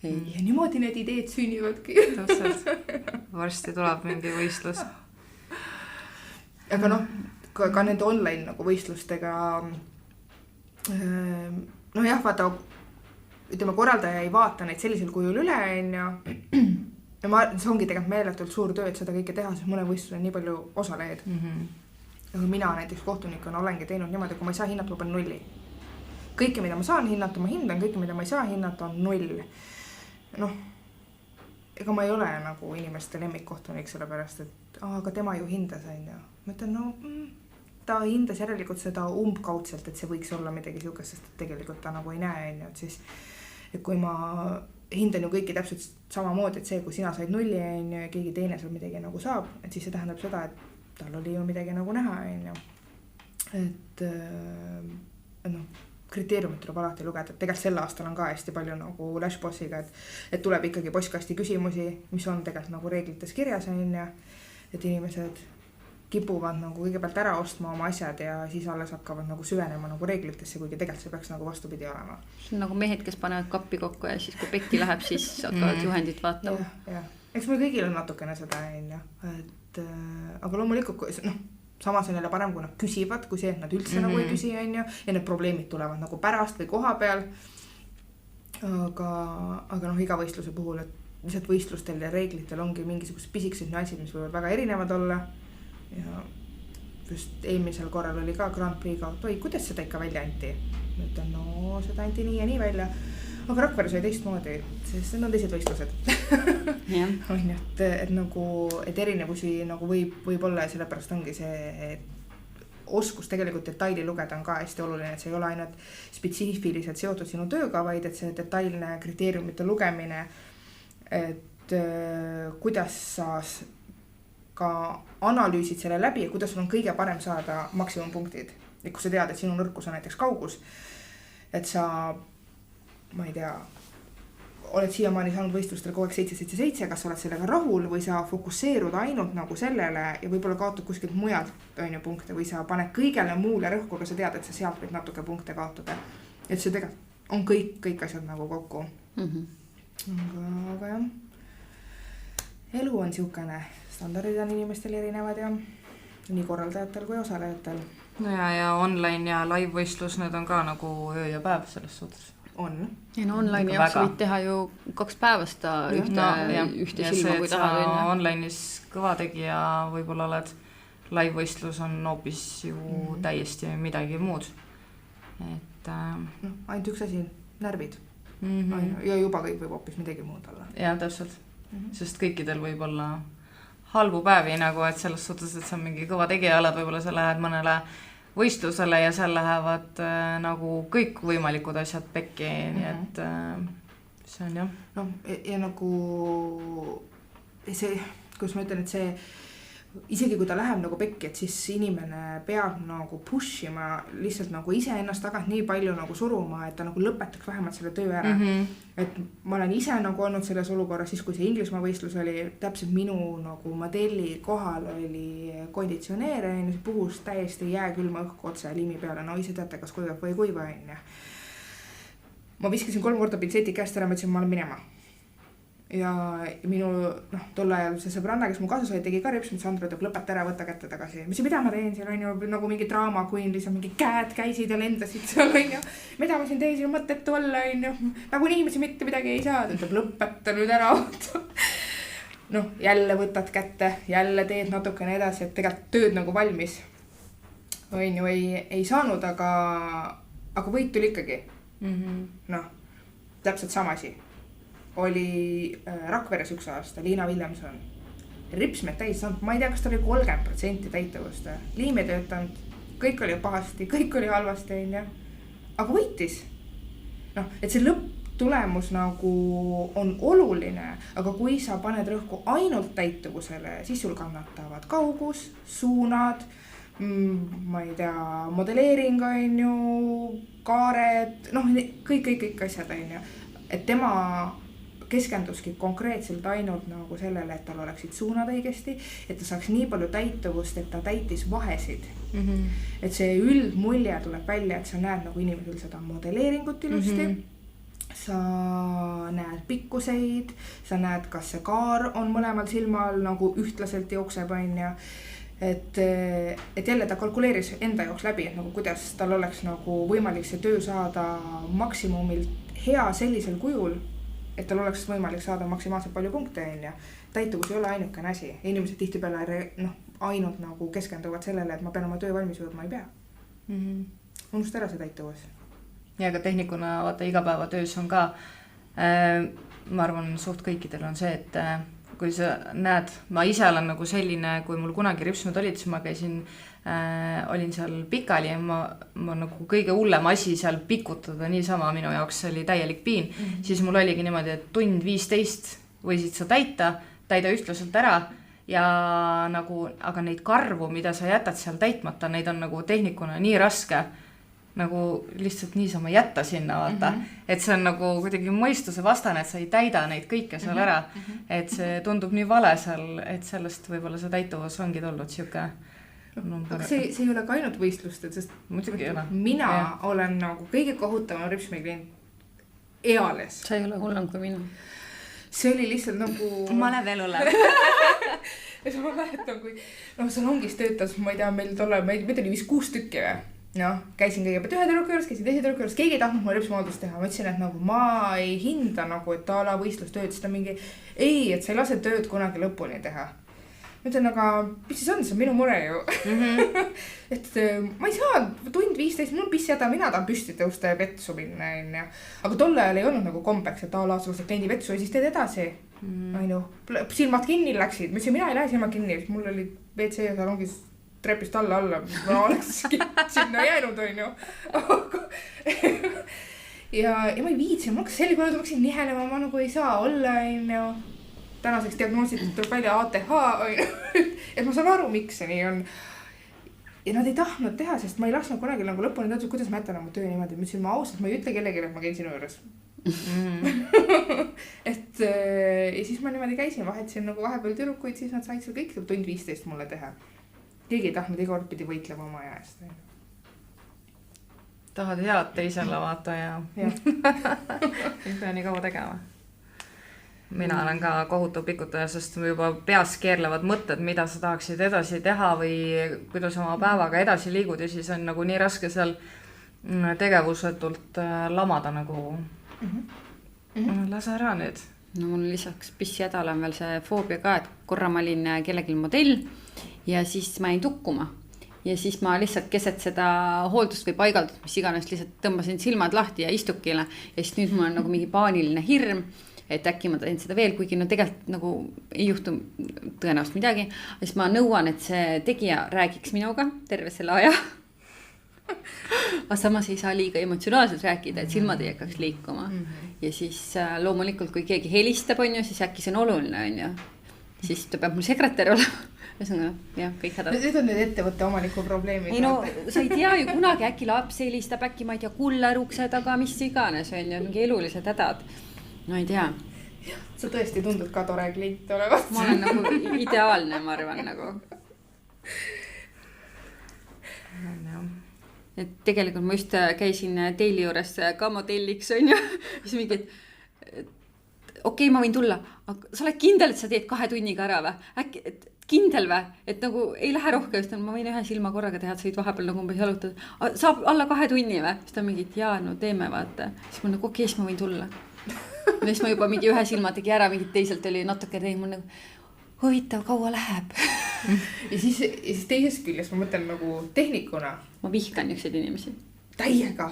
Ja niimoodi need ideed sünnivadki. Varsti tuleb mingi võistlus. Aga noh, ka nende online nagu võistlustega noh jah, vaata, ütleme, korraldaja ei vaata neid sellisel kujul üle, ja see ongi tegelikult meeletult suur töö, et seda kõike teha, sest mõne võistlusel on nii palju osalejaid. Aga mina näiteks kohtunikuna olengi teinud niimoodi, kui ma ei saa hinnata, ma panen 0. Kõike, mida ma saan hinnata, ma hindan, kõike, mida ma ei saa hinnata, on 0. Noh, ega ma ei ole nagu inimeste lemmikkohtunik, sellepärast, et aga tema ju hindas, on ju. Ma ütlen, no ta hindas järelikult seda umbkaudselt, et see võiks olla midagi siukest, sest tegelikult ta nagu ei näe, on ju, et siis et kui ma hindan ju kõiki täpselt samamoodi, et see, kui sina said 0, on ju, ja keegi teine seal midagi nagu saab, et siis see tähendab seda, et tal oli ju midagi nagu näha, on ju. Et noh, kriteeriumid tuleb alati lugeda, et tegelikult sel aastal on ka hästi palju nagu Lashbossiga, et tuleb ikkagi postkasti küsimusi, mis on tegelikult nagu reeglites kirjas, on ju, et inimesed kipuvad nagu kõigepealt ära ostma oma asjad ja siis alles hakkavad nagu süvenema nagu reeglitesse, kuigi tegelikult see peaks nagu vastupidi olema. See on nagu mehed, kes panevad kappi kokku ja siis kui pekki läheb, siis hakkavad juhendit vaatama. Jah. Eks meil kõigil on natukene seda, on ju, et aga loomulikult, noh, samas on jälle parem, kui nad küsivad, kui see, et nad üldse nagu ei küsi, on ju, ja need probleemid tulevad nagu pärast või koha peal. Aga noh, iga võistluse puhul, et lihtsalt võistlustel ja reeglitel ongi mingisugused pisikesed nüansid, mis võivad väga erinevad olla. Ja just eelmisel korral oli ka Grand Prix'ga, oi, kuidas seda ikka välja anti? Ma ütlen, no seda anti nii ja nii välja. Aga Rakveres oli teistmoodi, sest need on teised võistlused. On ju, et nagu, et erinevusi nagu võib olla ja sellepärast ongi see, et oskus tegelikult detaili lugeda on ka hästi oluline, et see ei ole ainult spetsiifiliselt seotud sinu tööga, vaid et see detailne kriteeriumite lugemine, et kuidas sa ka analüüsid selle läbi ja kuidas sul on kõige parem saada maksimumpunktid. Et kui sa tead, et sinu nõrkus on näiteks kaugus, et sa, ma ei tea, oled siiamaani saanud võistlustel kogu aeg 7-7-7, kas sa oled sellega rahul või sa fokusseerud ainult nagu sellele ja võib-olla kaotad kuskilt mujalt on ju punkte või sa paned kõigele muule rõhku, aga sa tead, et sa sealt võid natuke punkte kaotada. Et see tegelikult on kõik asjad nagu kokku. Aga jah, elu on siukene. Standardid on inimestel erinevad ja nii korraldajatel kui osalejatel. No ja online ja live-võistlus, need on ka nagu öö ja päev selles suhtes. On. Ja no online jaoks võid teha ju 2 päevast ühte silma, kui tahad. Ja see online'is kõva tegija võib-olla oled, live-võistlus on hoopis ju täiesti midagi muud. Et ainult üks asi, närvid. Ja juba kõik võib hoopis midagi muud olla. Ja täpselt, sest kõikidel võib olla halbu päevi nagu, et selles suhtes, et see on mingi kõva tegija oled, võib-olla sa lähed mõnele võistlusele ja seal lähevad nagu kõik võimalikud asjad pekki, nii et see on jah. No ja nagu see, kus ma ütlen, et see isegi kui ta läheb nagu pekki, et siis inimene peab nagu push ima lihtsalt nagu iseennast tagant nii palju nagu suruma, et ta nagu lõpetaks vähemalt selle töö ära. Et ma olen ise nagu olnud selles olukorras, siis kui see Inglismaa võistlus oli, täpselt minu nagu modelli kohal oli konditsioneer, see puhus täiesti jääkülma õhku otse liimi peale, no ise teate, kas kuivab või kuiva on. Ma viskasin 3 korda pintseti käest ära, ma ütlesin, ma olen minema. ja minu tol ajal see sõbranna, kes mu kaasas oli, tegi ka ripsmit, Sandro ütleb lõpeta ära, võta kätte tagasi. Mis mida ma teen siin, on ju, nagu mingi draama queen, lihtsalt mingi käed käisid ja lendasid seal, on ju. Mida ma siin teen, siin on mõttetu olla, on ju. Nagu inimesi mitte midagi ei saa, ta ütleb lõpeta nüüd ära. Jälle võtad kätte, jälle teed natukene edasi, et tegelikult tööd nagu valmis. On ju, ei saanud, aga võit tuli ikkagi. Täpselt sama asi. Oli Rakveres üks aasta, Liina Villemson. Ripsmed täis saanud, ma ei tea, kas ta oli 30% täitavust. Liim ei töötanud, kõik oli pahasti, kõik oli halvasti, aga võitis. Et see lõpptulemus nagu on oluline, aga kui sa paned rõhku ainult täitavusele, siis sul kannatavad kaugus, suunad, ma ei tea, modelleering on ju, kaared, kõik asjad on ju. Et tema keskenduski konkreetselt ainult nagu sellele, et tal oleksid suunad õigesti, et ta saaks nii palju täitavust, et ta täitis vahesid. Et see üldmulje tuleb välja, et sa näed nagu inimesel seda modelleeringut ilusti, sa näed pikkuseid, sa näed, kas see kaar on mõlemal silmal nagu ühtlaselt jookseb, on ja et jälle ta kalkuleeris enda jaoks läbi, et nagu kuidas tal oleks nagu võimalik see töö saada maksimumilt hea sellisel kujul, et tal oleks võimalik saada maksimaalselt palju punkte, on ja täituvus ei ole ainukene asi. Inimesed tihtipeale ainult nagu keskenduvad sellele, et ma pean oma töö valmis võtma, ei pea. Unusta ära see täituvus. Ja aga tehnikuna vaata igapäevatöös on ka, ma arvan, suht kõikidel on see, et kui sa näed, ma ise olen nagu selline, kui mul kunagi ripsmed olid, siis ma käisin, olin seal pikali ja ma nagu kõige hullem asi seal pikutada niisama minu jaoks, see oli täielik piin. Siis mul oligi niimoodi, et tund 15 võisid sa täida ühtlaselt ära ja nagu, aga neid karvu, mida sa jätad seal täitmata, neid on nagu tehnikuna nii raske nagu lihtsalt niisama jätta sinna, vaata. Et see on nagu kuidagi mõistuse vastane, et sa ei täida neid kõike seal ära. Et see tundub nii vale seal, et sellest võib-olla see täituvus ongi tulnud siuke. Aga see ei ole ka ainult võistlustel, sest mina olen nagu kõige kohutavam ripsme klient eales. Sa ei ole hullem kui minu. See oli lihtsalt nagu... Ma olen veel hullem. Ja siis ma mäletan, kui salongis töötas, ma ei tea, meil oli vist 6 tükki või. Käisin kõigepealt ühe tüdruku juures, käisin teise tüdruku juures, keegi ei tahtnud mulle ripsmahaldust teha. Ma ütlesin, et nagu ma ei hinda nagu, et ala võistlustööd, seda mingi ei, et sa ei lase tööd kunagi lõpuni teha. Ma ütlen, aga mis siis on, see on minu mure ju. Et ma ei saa tund 15, mul pissi häda, mina tahan püsti tõusta ja vetsu minna. Aga tol ajal ei olnud nagu kombeks, et ala sulase kliendi vetsu ja siis teed edasi. Silmad kinni läksid, ma ütlesin, mina ei lähe silmad kinni, mul oli WC ja salongis trepist alla, ma oleks sinna jäänud, on ju. Ja ma ei viitsi, ma hakkas selline, ma hakkasin nihelema, ma nagu ei saa olla, on ju. Tänaseks diagnoositud tuleb välja ATH, et ma saan aru, miks see nii on. Ja nad ei tahtnud teha, sest ma ei lasknud kunagi nagu lõpuni tõttu, kuidas ma jätan oma töö niimoodi. Ma ütlesin, ma ausalt, ma ei ütle kellegi, et ma käin sinu juures. Ja siis ma niimoodi käisin, vahetasin nagu vahepeal tüdrukuid, siis nad said seal kõik tund 15 mulle teha. Keegi ei tahtnud iga kord pidi võitlema oma aja eest. Tahad head teisele vaata ja ei pea nii kaua tegema. Mina olen ka kohutav pikutaja, sest juba peas keerlevad mõtted, mida sa tahaksid edasi teha või kuidas oma päevaga edasi liigud ja siis on nagu nii raske seal tegevusetult lamada nagu lase ära nüüd. No mul lisaks pissi hädal on veel see foobia ka, et korra ma olin kellelgi modell ja siis ma jäin tukkuma. Ja siis ma lihtsalt keset seda hooldust või paigaldust, mis iganes, lihtsalt tõmbasin silmad lahti ja istukile. Ja siis nüüd mul on nagu mingi paaniline hirm, et äkki ma teen seda veel, kuigi no tegelikult nagu ei juhtu tõenäoliselt midagi. Ja siis ma nõuan, et see tegija räägiks minuga terve selle aja. Aga samas ei saa liiga emotsionaalselt rääkida, et silmad ei hakkaks liikuma. Ja siis loomulikult, kui keegi helistab, on ju, siis äkki see on oluline, on ju. Siis ta peab mul sekretär olema. Ja, kõik hädad. Need on need ettevõtte omaniku probleemid. Ei no, sa ei tea ju kunagi, äkki laps helistab, äkki ma ei tea, kuller ukse taga, mis iganes, on ju, mingi elulised hädad. No ei tea. Sa tõesti tundud ka tore klient olevat. Ma olen nagu ideaalne, ma arvan nagu. Et tegelikult ma just käisin Daily juures ka modelliks, on ju. Siis mingi, okei, ma võin tulla, aga sa oled kindel, et sa teed 2 tunniga ära või? Äkki, et kindel või? Et nagu ei lähe rohkem, sest ma võin 1 silma korraga teha, et sa võid vahepeal nagu umbes jalutada. Saab alla 2 tunni või? Siis ta on mingi, et jaa, no teeme vaata. Siis ma nagu okei, siis ma võin tulla. Ja siis ma juba mingi 1 silma tegi ära, mingit teiselt oli natuke tegi mul nagu huvitav, kaua läheb. ja siis teisest küljest ma mõtlen nagu tehnikuna. Ma vihkan niisuguseid inimesi. Täiega.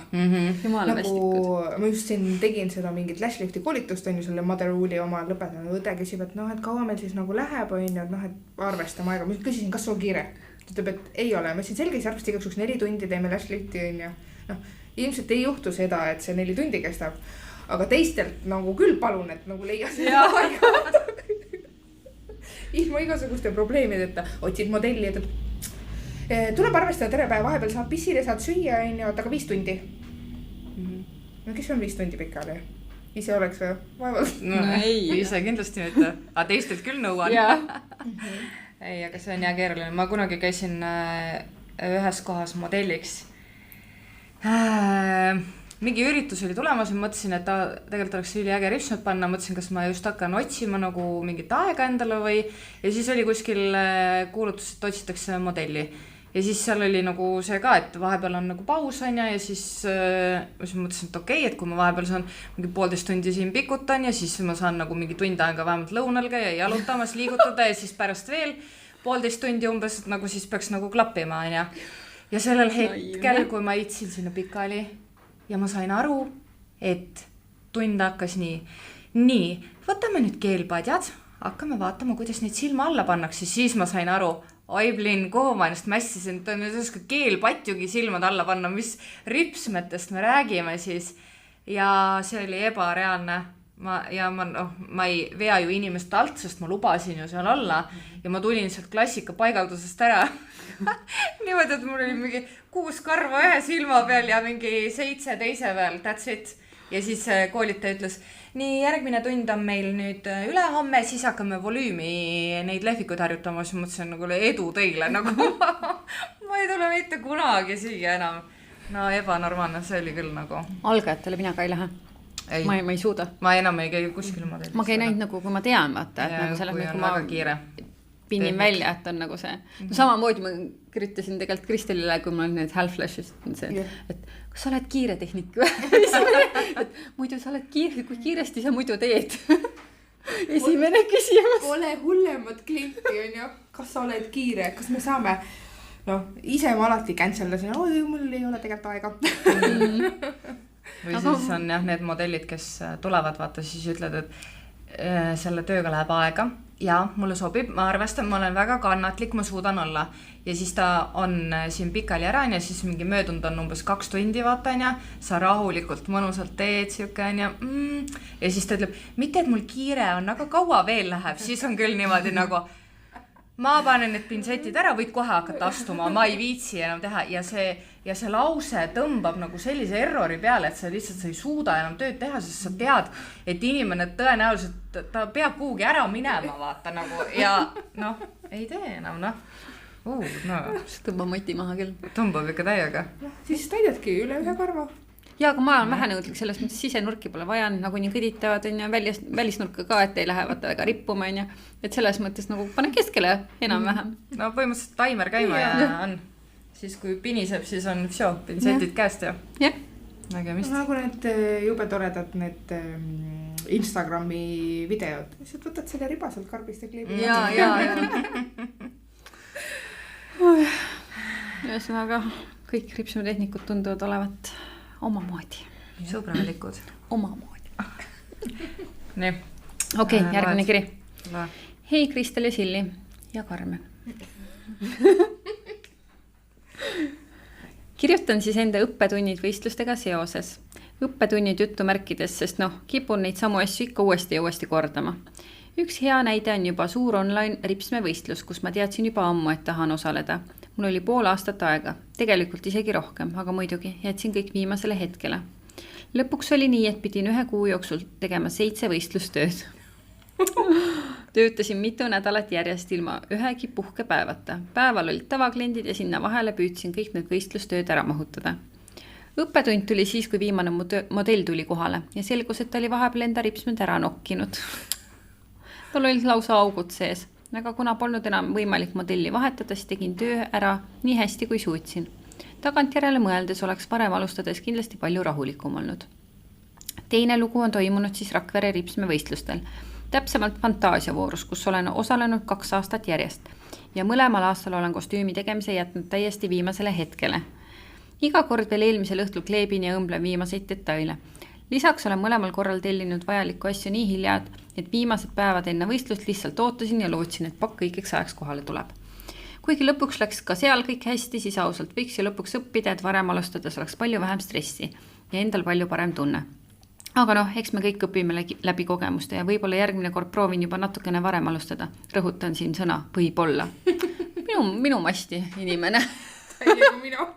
Jumala västikud. Ma just siin tegin seda mingit Lashlifti koolitust, on ju selle Motherwooli oma lõpetanud. Õde küsib, et noh, et kaua meil siis nagu läheb, on ju, et noh, et arvestame aega. Ma küsisin, kas sul kiire? Ta ütleb, et ei ole. Ma siin selgeks arvesti igaks 4 tundi teeme Lashlifti, on ju. Noh, ilmselt ei juhtu seda, et see 4 tundi kestab. Aga teistelt nagu küll palun, et nagu leia seda aega. Ilma igasuguste probleemideta otsid modelli, et tuleb arvestada tere päeva, vahepeal saad pissile, saad süüa, on ju, aga 5 tundi. No kes on 5 tundi pikali? Ise oleks või? Vaevalt. No ei, ise kindlasti mitte. Aga teistelt küll nõuan. Ei, aga see on hea keeruline. Ma kunagi käisin ühes kohas modelliks. Mingi üritus oli tulemas ja mõtlesin, et tegelikult oleks üliäge ripsmed panna. Mõtlesin, kas ma just hakkan otsima nagu mingit aega endale või. Ja siis oli kuskil kuulutus, et otsitakse modelli. Ja siis seal oli nagu see ka, et vahepeal on nagu paus on ja siis mõtlesin, et okei, et kui ma vahepeal saan mingi 1,5 tundi siin pikutan ja siis ma saan nagu mingi tund aega vähemalt lõunal käia ja jalutamas, liigutada ja siis pärast veel 1,5 tundi umbes, et nagu siis peaks nagu klappima on ja. Ja sellel hetkel, kui ma itsin sinna pikali ja ma sain aru, et tund hakkas nii. Nii, võtame nüüd keelpadjad, hakkame vaatama, kuidas neid silma alla pannakse, siis ma sain aru, Aiblin, kuhu ma ennast mässisin, et on nüüd keelpatjugi silmad alla panna, mis ripsmetest me räägime siis. Ja see oli ebareaalne. Ma ei vea ju inimest alt, sest ma lubasin ju seal olla ja ma tulin sealt klassika paigaldusest ära. Niimoodi, et mul oli mingi 6 karva 1 silma peal ja mingi 7 teise peal, that's it. Ja siis koolitaja ütles, nii järgmine tund on meil nüüd ülehomme, siis hakkame volüümi neid lehvikuid harjutama, siis mõtlesin nagu edu teile, nagu ma ei tule mitte kunagi siia enam. No ebanormaalne, see oli küll nagu. Algajatele mina ka ei lähe. Ma ei suuda. Ma enam ei käi kuskil modellis. Ma käin ainult nagu, kui ma tean, vaata, et nagu selles mõttes, kui ma kiire. Pinnin välja, et on nagu see. No samamoodi ma kirjutasin tegelikult Kristelile, kui mul on need half-flashes, et kas sa oled kiire tehnik või? Et muidu sa oled kiire, kui kiiresti sa muidu teed? Esimene küsimus. Pole hullemat klienti, on ju. Kas sa oled kiire? Kas me saame? No, ise ma alati cancellasin, oi, mul ei ole tegelikult aega. Või siis on jah, need modellid, kes tulevad, vaata, siis ütled, et selle tööga läheb aega ja mulle sobib, ma arvestan, ma olen väga kannatlik, ma suudan olla. Ja siis ta on siin pikali ära ja siis mingi möödunud on umbes 2 tundi, vaata, ja sa rahulikult mõnusalt teed siuke ja siis ta ütleb, mitte et mul kiire on, aga kaua veel läheb, siis on küll niimoodi nagu ma panen need pintsetid ära, võid kohe hakata astuma, ma ei viitsi enam teha ja see lause tõmbab nagu sellise errori peale, et sa lihtsalt ei suuda enam tööd teha, sest sa tead, et inimene tõenäoliselt ta peab kuhugi ära minema, vaata nagu ja noh, ei tee enam, noh. Tõmbab moti maha küll. Tõmbab ikka täiega. Siis täidadki üle 1 karva. Ja, aga ma olen vähenõudlik selles mõttes, sisenurki pole vaja, nagu nii kõditavad on ja välisnurka ka, et ei lähe vaata väga rippuma on ja et selles mõttes nagu pane keskele enam-vähem. No põhimõtteliselt taimer käima ja on. Siis kui piniseb, siis on pintsetid käest ja. Jah. Nägemist. Nagu need jube toredad need Instagrami videod. Siis võtad selle ribaselt karbist ja kleebid. Ja. Ühesõnaga, kõik ripsmetehnikud tunduvad olevat omamoodi. Sõbralikud. Omamoodi. Nii. Okei, järgmine kiri. Hei Kristel ja Silli ja Karmen. Kirjutan siis enda õppetunnid võistlustega seoses. Õppetunnid jutumärkides, sest kipun neid samu asju ikka uuesti ja uuesti kordama. Üks hea näide on juba suur online ripsmevõistlus, kus ma teadsin juba ammu, et tahan osaleda. Mul oli 5 aastat aega, tegelikult isegi rohkem, aga muidugi jätsin kõik viimasele hetkele. Lõpuks oli nii, et pidin 1 kuu jooksul tegema 7 võistlustööd. Töötasin mitu nädalat järjest ilma ühegi puhkepäevata. Päeval olid tavakliendid ja sinna vahele püüdsin kõik need võistlustööd ära mahutada. õppetund tuli siis, kui viimane modell tuli kohale ja selgus, et ta oli vahepeal enda ripsmed ära nokkinud. tal olid lausa augud sees, aga kuna polnud enam võimalik modelli vahetada, siis tegin töö ära nii hästi, kui suutsin. Tagantjärele mõeldes oleks varem alustades kindlasti palju rahulikum olnud. Teine lugu on toimunud siis Rakvere ripsmevõistlustel, täpsemalt fantaasiavoorus, kus olen osalenud 2 aastat järjest ja mõlemal aastal olen kostüümi tegemise jätnud täiesti viimasele hetkele. Iga kord veel eelmisel õhtul kleebin ja õmblen viimaseid detaile. Lisaks olen mõlemal korral tellinud vajalikku asju nii hiljad, et viimased päevad enne võistlust lihtsalt ootasin ja lootsin, et pakk õigeks ajaks kohale tuleb. Kuigi lõpuks läks ka seal kõik hästi, siis ausalt võiks ju lõpuks õppida, et varem alustades oleks palju vähem stressi ja endal palju parem tunne. Aga noh, eks me kõik õpime läbi kogemuste ja võib-olla järgmine kord proovin juba natukene varem alustada. Rõhutan siin sõna võib-olla. Minu masti inimene. Täiega minu.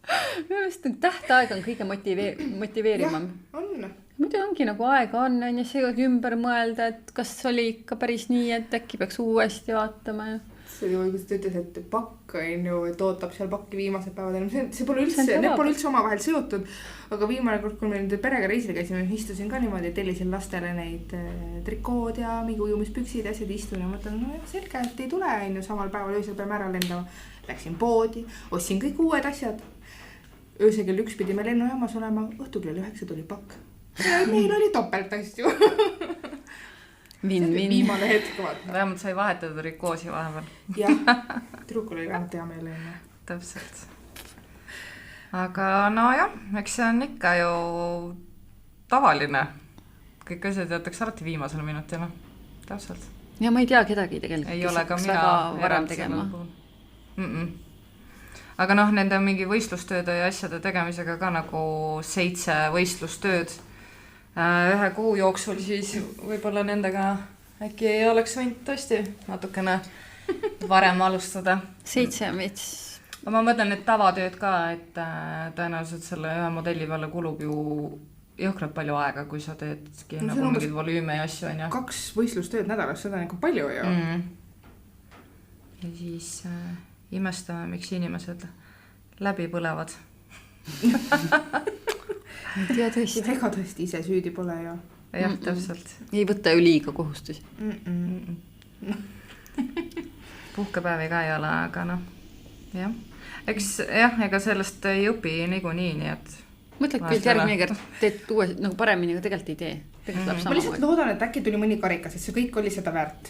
Minu meelest tähtaeg on kõige motiveerivam. Jah, on. Muidu ongi nagu aega on ja see jõud ümber mõelda, et kas oli ikka päris nii, et äkki peaks uuesti vaatama ja... See oli, kui ta ütles, et pakk on ju, et ootab seal pakki viimased päevad. See pole üldse omavahel seotud, aga viimane kord, kui me nende perega reisil käisime, istusin ka niimoodi, tellisin lastele neid trikood ja mingi ujumispüksid ja asjad istun ja mõtlen, no jah, selge, et ei tule on ju samal päeval, öösel peame ära lendama. Läksin poodi, ostsin kõik uued asjad. Öösel kell 1 pidime lennujaamas olema, õhtul kell 9 tuli pakk. Meil oli topelt asju. Win-win. Viimane hetk vaata. Vähemalt sai vahetada rikoosi vahepeal. Jah, trukul oli vähemalt hea meel enne. Täpselt. Aga no jah, eks see on ikka ju tavaline. Kõik asjad jätaks alati viimasel minutil. Täpselt. Ja ma ei tea kedagi tegelikult. Ei ole ka mina varem tegema. Aga noh, nende mingi võistlustööde ja asjade tegemisega ka nagu 7 võistlustööd. 1 kuu jooksul siis võib-olla nendega äkki ei oleks võinud tõesti natukene varem alustada. 7 veits. Ma mõtlen, et tavatööd ka, et tõenäoliselt selle ühe modelli peale kulub ju jõhkralt palju aega, kui sa teedki no, nagu mingid volüüme ja asju on ja. 2 võistlustööd nädalas, seda on ikka palju ju. Ja siis imestame, miks inimesed läbi põlevad. Ja tõesti. Ega tõesti ise süüdi pole ju. Jah, täpselt. Ei võta ju liiga kohustusi. Puhkepäevi ka ei ole, aga noh. Jah. Eks jah, ega sellest ei õpi niikuinii, nii et... Mõtled, kui järgmine kord teed uuesti nagu paremini, aga tegelikult ei tee. Ma lihtsalt loodan, et äkki tuli mõni karikas, et see kõik oli seda väärt.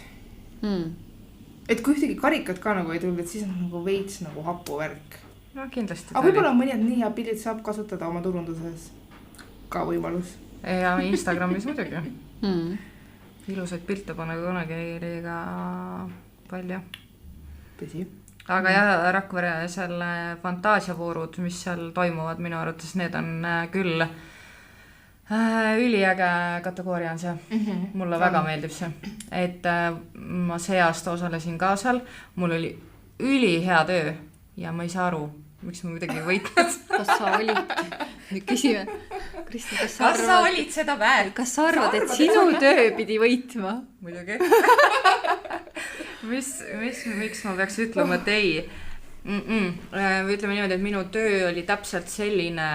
Et kui ühtegi karikat ka nagu ei tulnud, et siis on nagu veits nagu hapu värk. No kindlasti. Aga võib-olla mõni, et nii hea pildid saab kasutada oma turunduses. Ka võimalus. Ja Instagramis muidugi. Ilusaid pilte pane kunagi liiga palju. Tõsi. Aga jah, Rakvere selle fantaasiavoorud, mis seal toimuvad minu arvates, need on küll üliäge kategooria on see. Mulle väga meeldib see. Et ma see aasta osalesin ka seal. Mul oli ülihea töö ja ma ei saa aru, miks ma midagi ei võitnud. Kas sa olid? Nüüd küsime. Kristi, kas sa olid seda väärt? Kas sa arvad, et sinu töö pidi võitma? Muidugi. Miks ma peaks ütlema, et ei? Ütleme niimoodi, et minu töö oli täpselt selline,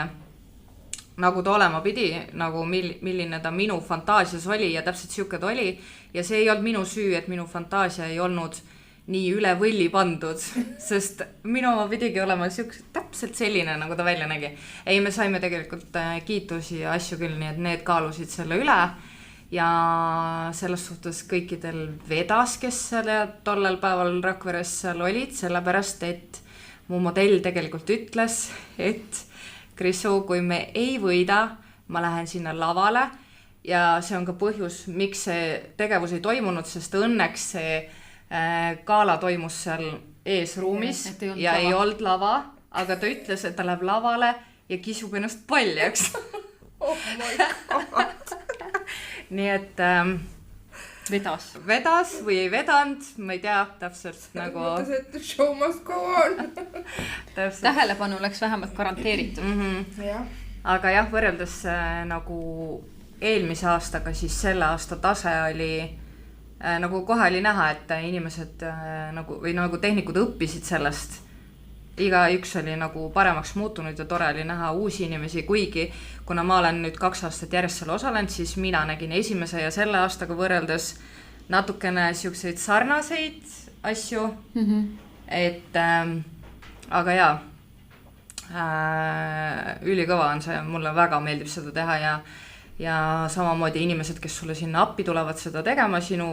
nagu ta olema pidi, nagu milline ta minu fantaasias oli ja täpselt siuke ta oli. Ja see ei olnud minu süü, et minu fantaasia ei olnud nii üle võlli pandud, sest minu oma pidigi olema täpselt selline, nagu ta välja nägi. Ei, me saime tegelikult kiitusi ja asju küll, nii et need kaalusid selle üle ja selles suhtes kõikidel vedas, kes tollel päeval Rakveres seal olid, sellepärast, et mu modell tegelikult ütles, et Krisu, kui me ei võida, ma lähen sinna lavale ja see on ka põhjus, miks see tegevus ei toimunud, sest õnneks see gala toimus seal eesruumis ja ei olnud lava, aga ta ütles, et ta läheb lavale ja kisub ennast paljaks. Oh my god. Nii et vedas või ei vedanud, ma ei tea täpselt nagu... Mõttes, et show must go on. Tähelepanu oleks vähemalt garanteeritud. Aga jah, võrreldes nagu eelmise aastaga, siis selle aasta tase oli nagu kohe oli näha, et inimesed nagu tehnikud õppisid sellest igaüks oli nagu paremaks muutunud ja tore oli näha uusi inimesi, kuigi kuna ma olen nüüd 2 aastat järjest seal osalenud, siis mina nägin esimese ja selle aastaga võrreldes natukene siukseid sarnaseid asju, et aga jaa, ülikõva on see, mulle väga meeldib seda teha ja samamoodi inimesed, kes sulle sinna appi tulevad seda tegema, sinu,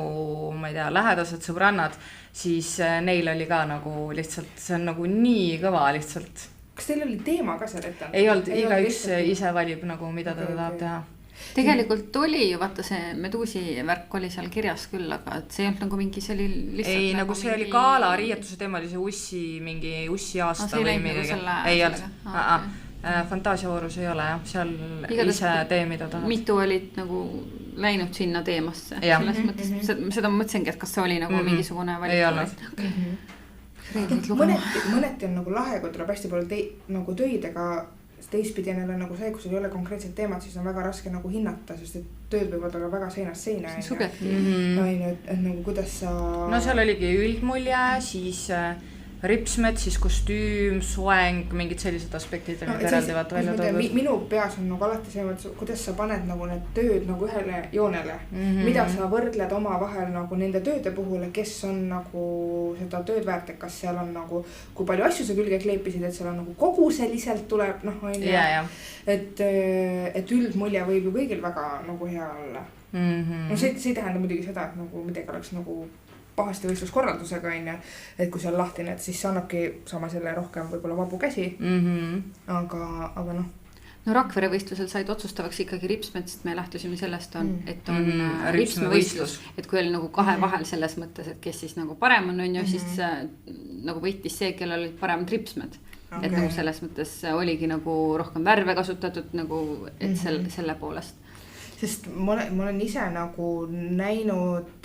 ma ei tea, lähedased sõbrannad, siis neil oli ka nagu lihtsalt, see on nagu nii kõva lihtsalt. Kas teil oli teema ka seal ette? Ei olnud, igaüks ise valib nagu, mida ta tahab teha. Tegelikult oli ju, vaata see Meduusi värk oli seal kirjas küll, aga see ei olnud nagu mingi, see oli lihtsalt ei, nagu see oli gala riietuse teema, oli see mingi ussi aasta või midagi. Ei olnud. Fantaasiavoorus ei ole jah, seal ise tee, mida tahad. Mitu olid nagu läinud sinna teemasse. Selles mõttes, seda ma mõtlesingi, et kas see oli nagu mingisugune valik. Ei olnud. Mõneti on nagu lahe, kui tuleb hästi palju nagu töid, ega teistpidi on nagu see, kui sul ei ole konkreetset teemat, siis on väga raske nagu hinnata, sest et tööd võivad olla väga seinast seina. See on subjektiivne. Et nagu kuidas sa... No seal oligi üldmulje, siis ripsmed, siis kostüüm, soeng, mingid sellised aspektid no, eraldivad välja toodud. Minu peas on nagu alati see, kuidas sa paned nagu need tööd nagu ühele joonele. Mida sa võrdled oma vahel nagu nende tööde puhul, kes on nagu seda tööd väärt, et kas seal on nagu, kui palju asju sa külge kleepisid, et seal on nagu koguseliselt tuleb, noh, on ja. Et üldmulje võib ju kõigil väga nagu hea olla. No see ei tähenda muidugi seda, et nagu midagi oleks nagu pahasti võistluskorraldusega on ja, et kui see on lahtine, et siis see annabki sama selle rohkem võib-olla vabu käsi, aga noh. No Rakvere võistlusel said otsustavaks ikkagi ripsmed, sest me lähtusime sellest, et on ripsme võistlus, et kui oli nagu kahe vahel selles mõttes, et kes siis nagu parem on ju, siis nagu võitis see, kellel olid paremad ripsmed. Okay. Et nagu selles mõttes oligi nagu rohkem värve kasutatud nagu, et selle poolest. Sest ma olen ise nagu näinud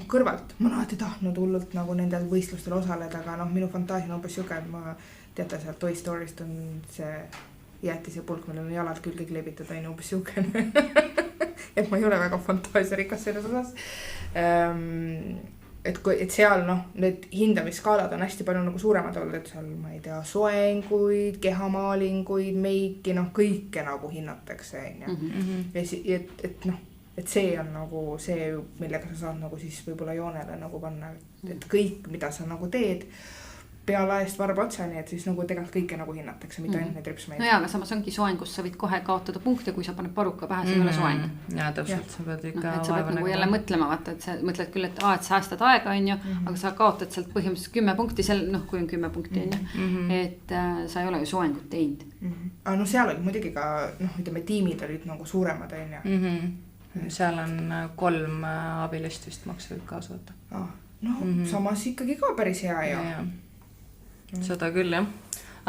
kõrvalt, ma olen alati tahtnud hullult nagu nendel võistlustel osaleda, aga minu fantaasia on umbes siuke, et ma teate seal Toy Story'st on see jäetise pulk, millel on jalad külge kleebitud, on umbes siuke. Et ma ei ole väga fantaasiarikas selles osas. Et seal need hindamisskaalad on hästi palju nagu suuremad olnud, et seal ma ei tea, soenguid, kehamaalinguid, meiki, kõike nagu hinnatakse. Et see on nagu see, millega sa saad nagu siis võib-olla joonele nagu panna, et kõik, mida sa nagu teed peale eest varba otsani, et siis nagu tegelikult kõike nagu hinnatakse, mitte ainult neid ripsmeid. No jaa, aga samas ongi soengus, sa võid kohe kaotada punkte, kui sa paned paruka pähe, see ei ole soeng. Jaa, täpselt, sa pead ikka et sa pead nagu jälle mõtlema, vaata, et sa mõtled küll, et säästad aega, on ju, aga sa kaotad sealt põhimõtteliselt 10 punkti, kui on 10 punkti, on ju, et sa ei ole ju soengut teinud. Aga no seal olid muidugi ka, ütleme, tiimid olid nagu suuremad, on ju. Seal on 3 abilist vist maksasid kaasa võtta. Samas ikkagi ka päris hea ja. Seda küll jah,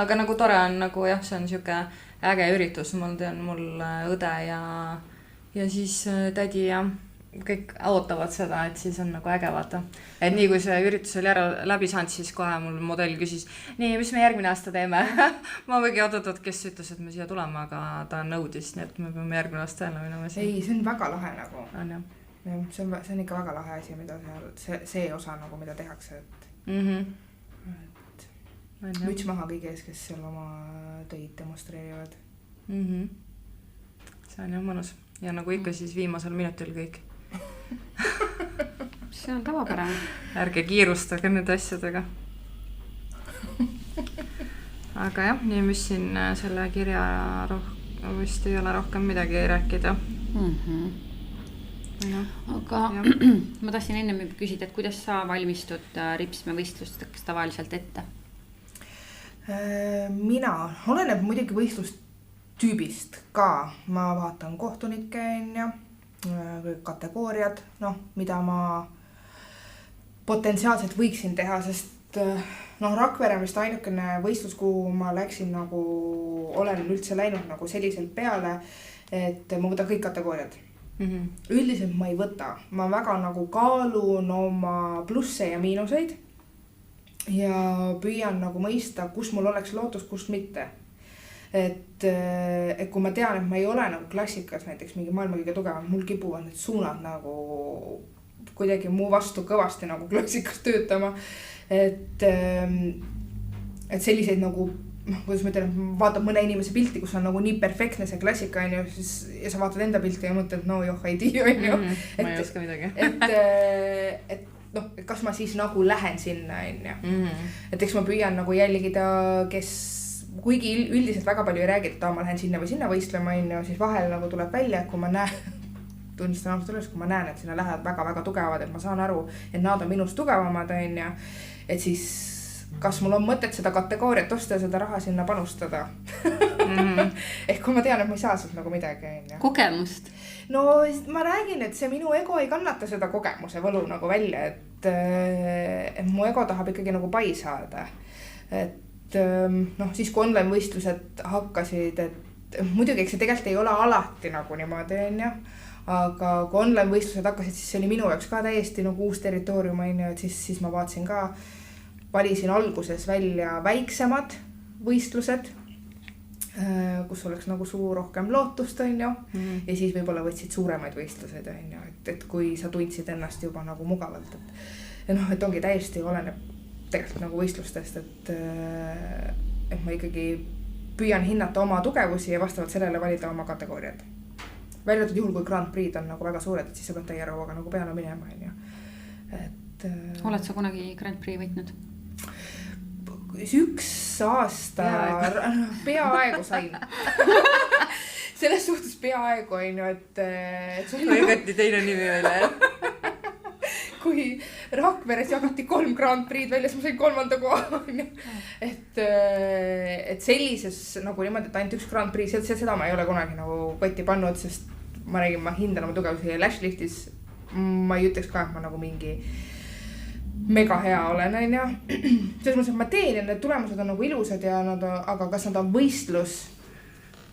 aga nagu tore on nagu jah, see on siuke äge üritus, mul õde ja siis tädi ja kõik ootavad seda, et siis on nagu äge vaata, et nii kui see üritus oli läbi saanud, siis kohe mul modell küsis, nii, mis me järgmine aasta teeme. Ma võigi oot, kes ütles, et me siia tuleme, aga ta nõudis, nii et me peame järgmine aasta jälle minema siia. Ei, see on väga lahe nagu on jah. See on ikka väga lahe asi, mida see osa nagu, mida tehakse, et müts maha kõige ees, kes seal oma töid demonstreerivad. See on jah mõnus ja nagu ikka siis viimasel minutil kõik. See on tavapärane. Ärge kiirustage nende asjadega. Aga jah, nii mis siin selle kirja vist ei ole rohkem midagi rääkida. Aga ma tahtsin enne küsida, et kuidas sa valmistud ripsme võistlusteks tavaliselt ette? Mina oleneb muidugi võistlustüübist ka, ma vaatan kohtunikke ja kategooriad, mida ma potentsiaalselt võiksin teha, sest Rakvere on vist ainukene võistlus, kuhu ma läksin nagu, olen üldse läinud nagu selliselt peale, et ma võtan kõik kategooriad. Üldiselt ma ei võta, ma väga nagu kaalun oma plusse ja miinuseid ja püüan nagu mõista, kus mul oleks lootus, kust mitte. Et kui ma tean, et ma ei ole nagu klassikas näiteks mingi maailma kõige tugevam, mul kipuvad need suunad nagu kuidagi muu vastu kõvasti nagu klassikas töötama. Et et selliseid nagu noh, kuidas ma ütlen, vaatad mõne inimese pilti, kus on nagu nii perfektne see klassika onju, siis ja sa vaatad enda pilti ja mõtled, no joh, ei tea onju. Ma ei oska midagi. et noh, et kas ma siis nagu lähen sinna onju. Et eks ma püüan nagu jälgida, kes, kuigi üldiselt väga palju ei räägi, et ma lähen sinna või sinna võistlema onju, siis vahel nagu tuleb välja, kui ma näen, tunnistan ausalt üles, kui ma näen, et sinna lähevad väga-väga tugevad, et ma saan aru, et nad on minust tugevamad onju, et siis kas mul on mõtet seda kategooriat osta ja seda raha sinna panustada. Ehk kui ma tean, et ma ei saa sealt nagu midagi onju. Kogemust. No ma räägin, et see minu ego ei kannata seda kogemuse võlu nagu välja, et mu ego tahab ikkagi nagu pai saada. Et noh, siis kui online võistlused hakkasid, et muidugi, eks see tegelikult ei ole alati nagu niimoodi onju, aga kui online võistlused hakkasid, siis see oli minu jaoks ka täiesti nagu uus territoorium onju, et siis ma vaatasin ka, valisin alguses välja väiksemad võistlused, kus oleks nagu suur rohkem lootust onju, ja siis võib-olla võtsid suuremaid võistlused onju, et kui sa tundsid ennast juba nagu mugavalt, et noh, et ongi täiesti oleneb tegelikult nagu võistlustest, et ma ikkagi püüan hinnata oma tugevusi ja vastavalt sellele valida oma kategooriad. Välja arvatud juhul, kui Grand Prix on nagu väga suured, et siis sa pead täie rauaga nagu peale minema onju. Et oled sa kunagi Grand Prix võitnud? Üks aasta peaaegu sain. Selles suhtes peaaegu onju, et lõigati teine nimi välja. Kui Rakveres jagati 3 Grand Prix'd välja, siis ma sain 3. koha onju. Et sellises nagu niimoodi, et ainult üks Grand Prix, seda ma ei ole kunagi nagu kotti pannud, sest ma räägin, ma hindan oma tugevusi Lashliftis. Ma ei ütleks ka, et ma nagu mingi mega hea olen onju. Selles mõttes, et ma teen ja need tulemused on nagu ilusad ja aga kas nad on võistlus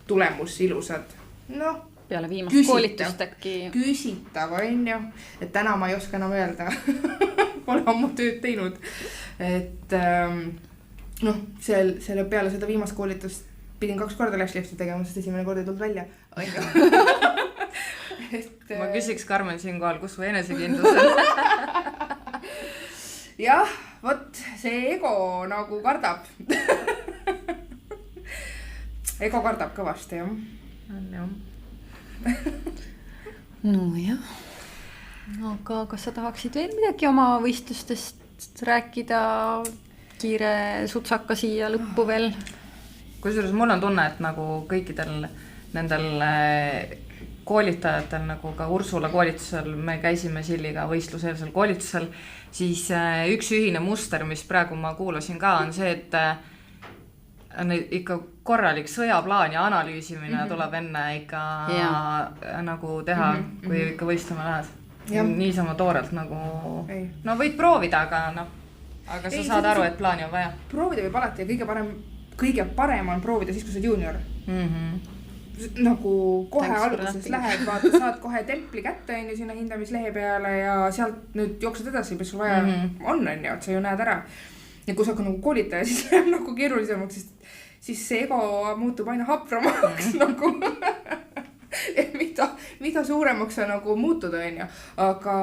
tulemus ilusad? Noh, peale viimast koolitust äkki küsitav onju, et täna ma ei oska enam öelda. Pole ammu tööd teinud, et noh, selle peale seda viimast koolitust pidin 2 korda Lashlifti tegema, sest esimene kord ei tulnud välja onju. Ma küsiks Karmen siinkohal, kus su enesekindlus on? Jah, vot see ego nagu kardab. Ego kardab kõvasti jah. Nojah, aga kas sa tahaksid veel midagi oma võistlustest rääkida? Kiire sutsaka siia lõppu veel. Kusjuures mul on tunne, et nagu kõikidel nendel koolitajatel, nagu ka Ursula koolitusel, me käisime Silliga võistluseelsel koolitusel, siis üks ühine muster, mis praegu ma kuulasin ka, on see, et ikka korralik sõjaplaan ja analüüsimine tuleb enne ikka nagu teha, kui ikka võistlema lähed. Niisama toorelt nagu, no võid proovida, aga sa saad aru, et plaani on vaja. Proovida võib alati ja kõige parem on proovida siis, kui sa junior. Nagu kohe alguses lähed, vaata, saad kohe templi kätte onju sinna hindamislehe peale ja sealt nüüd jooksed edasi, mis sul vaja on onju, et sa ju näed ära. Ja kui sa nagu koolitaja, siis läheb nagu keerulisemaks, siis see ego muutub aina hapramaks nagu. mida suuremaks sa nagu muutud onju, aga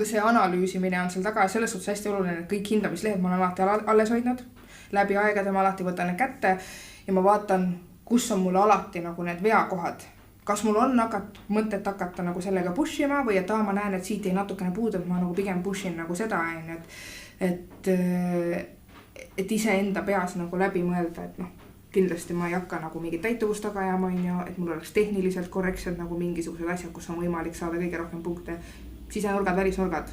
see analüüsimine on seal taga ja selles suhtes hästi oluline, et kõik hindamislehed ma olen alati alles hoidnud. Läbi aegade ma alati võtan need kätte ja ma vaatan, kus on mul alati nagu need veakohad. Kas mul on mõtet hakata nagu sellega push ima või et ma näen, et siit ei natukene puudu, et ma nagu pigem pushin nagu seda onju, et iseenda peas nagu läbi mõelda, et noh, kindlasti ma ei hakka nagu mingit täituvust taga ajama onju, et mul oleks tehniliselt korrektsed nagu mingisugused asjad, kus on võimalik saada kõige rohkem punkte. Sisenurgad, välisnurgad,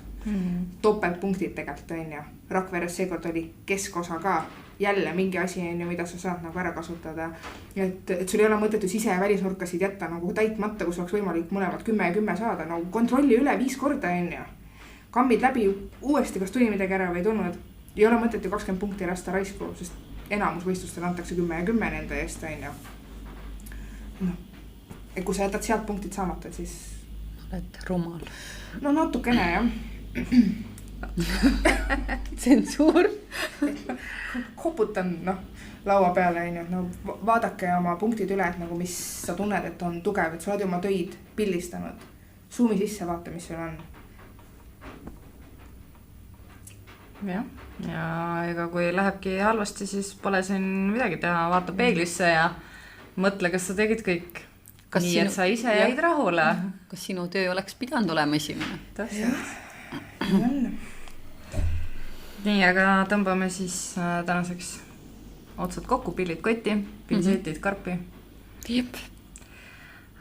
topeltpunktid tegelikult onju. Rakveres seekord oli keskosa ka. Jälle mingi asi onju, mida sa saad nagu ära kasutada, et sul ei ole mõtet ju sise- ja välisnurkasid jätta nagu täitmata, kus oleks võimalik mõlemad 10 ja 10 saada, no kontrolli üle 5 korda onju, kammid läbi uuesti, kas tuli midagi ära või ei tulnud, ei ole mõtet ju 20 punkti lasta raisku, sest enamus võistlustel antakse 10 ja 10 nende eest onju. noh, et kui sa jätad sealt punktid saamata, siis oled rumal. No natukene jah. Tsensuur. Koputan laua peale onju, et no vaadake oma punktid üle, et nagu mis sa tunned, et on tugev, et sa oled oma töid pildistanud. Zoomi sisse, vaata, mis sul on. jah, ja ega kui lähebki halvasti, siis pole siin midagi teha, vaata peeglisse ja mõtle, kas sa tegid kõik nii, et sa ise jäid rahule. Kas sinu töö oleks pidanud olema esimene? Nii, aga tõmbame siis tänaseks otsad kokku, pillid kotti, pintsetid karpi. Jep.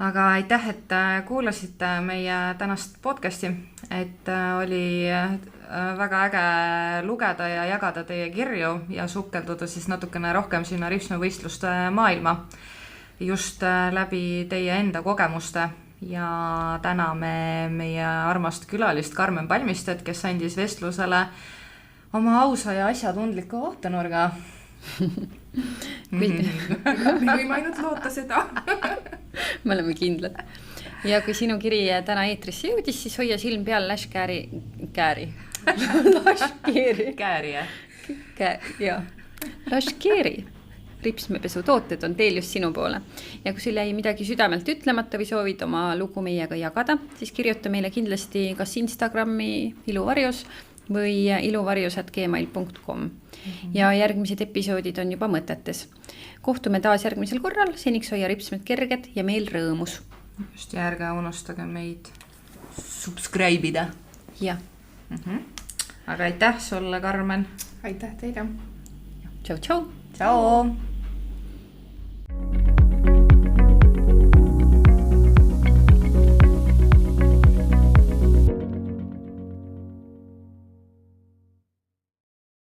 Aga aitäh, et kuulasite meie tänast podcasti, et oli väga äge lugeda ja jagada teie kirju ja sukelduda siis natukene rohkem sinna ripsmevõistluste maailma just läbi teie enda kogemuste ja täname meie armast külalist Karmen Palmistet, kes andis vestlusele oma ausa ja asjatundliku vaatenurga. Me võime ainult loota seda. Me oleme kindlad. Ja kui sinu kiri täna eetrisse jõudis, siis hoia silm peal Lashkeeri. Lashkeeri ripsmepesutooted on teel just sinu poole. Ja kui sul jäi midagi südamelt ütlemata või soovid oma lugu meiega jagada, siis kirjuta meile kindlasti kas Instagrami iluvarjus või iluvarjus@gmail.com. Ja järgmised episoodid on juba mõtetes. Kohtume taas järgmisel korral, seniks hoia ripsmed kerged ja meil rõõmus. Just ja ärge unustage meid subscribe ida. Ja. Aga aitäh sulle, Karmen. Aitäh teile. Tšau, tšau. Tšau.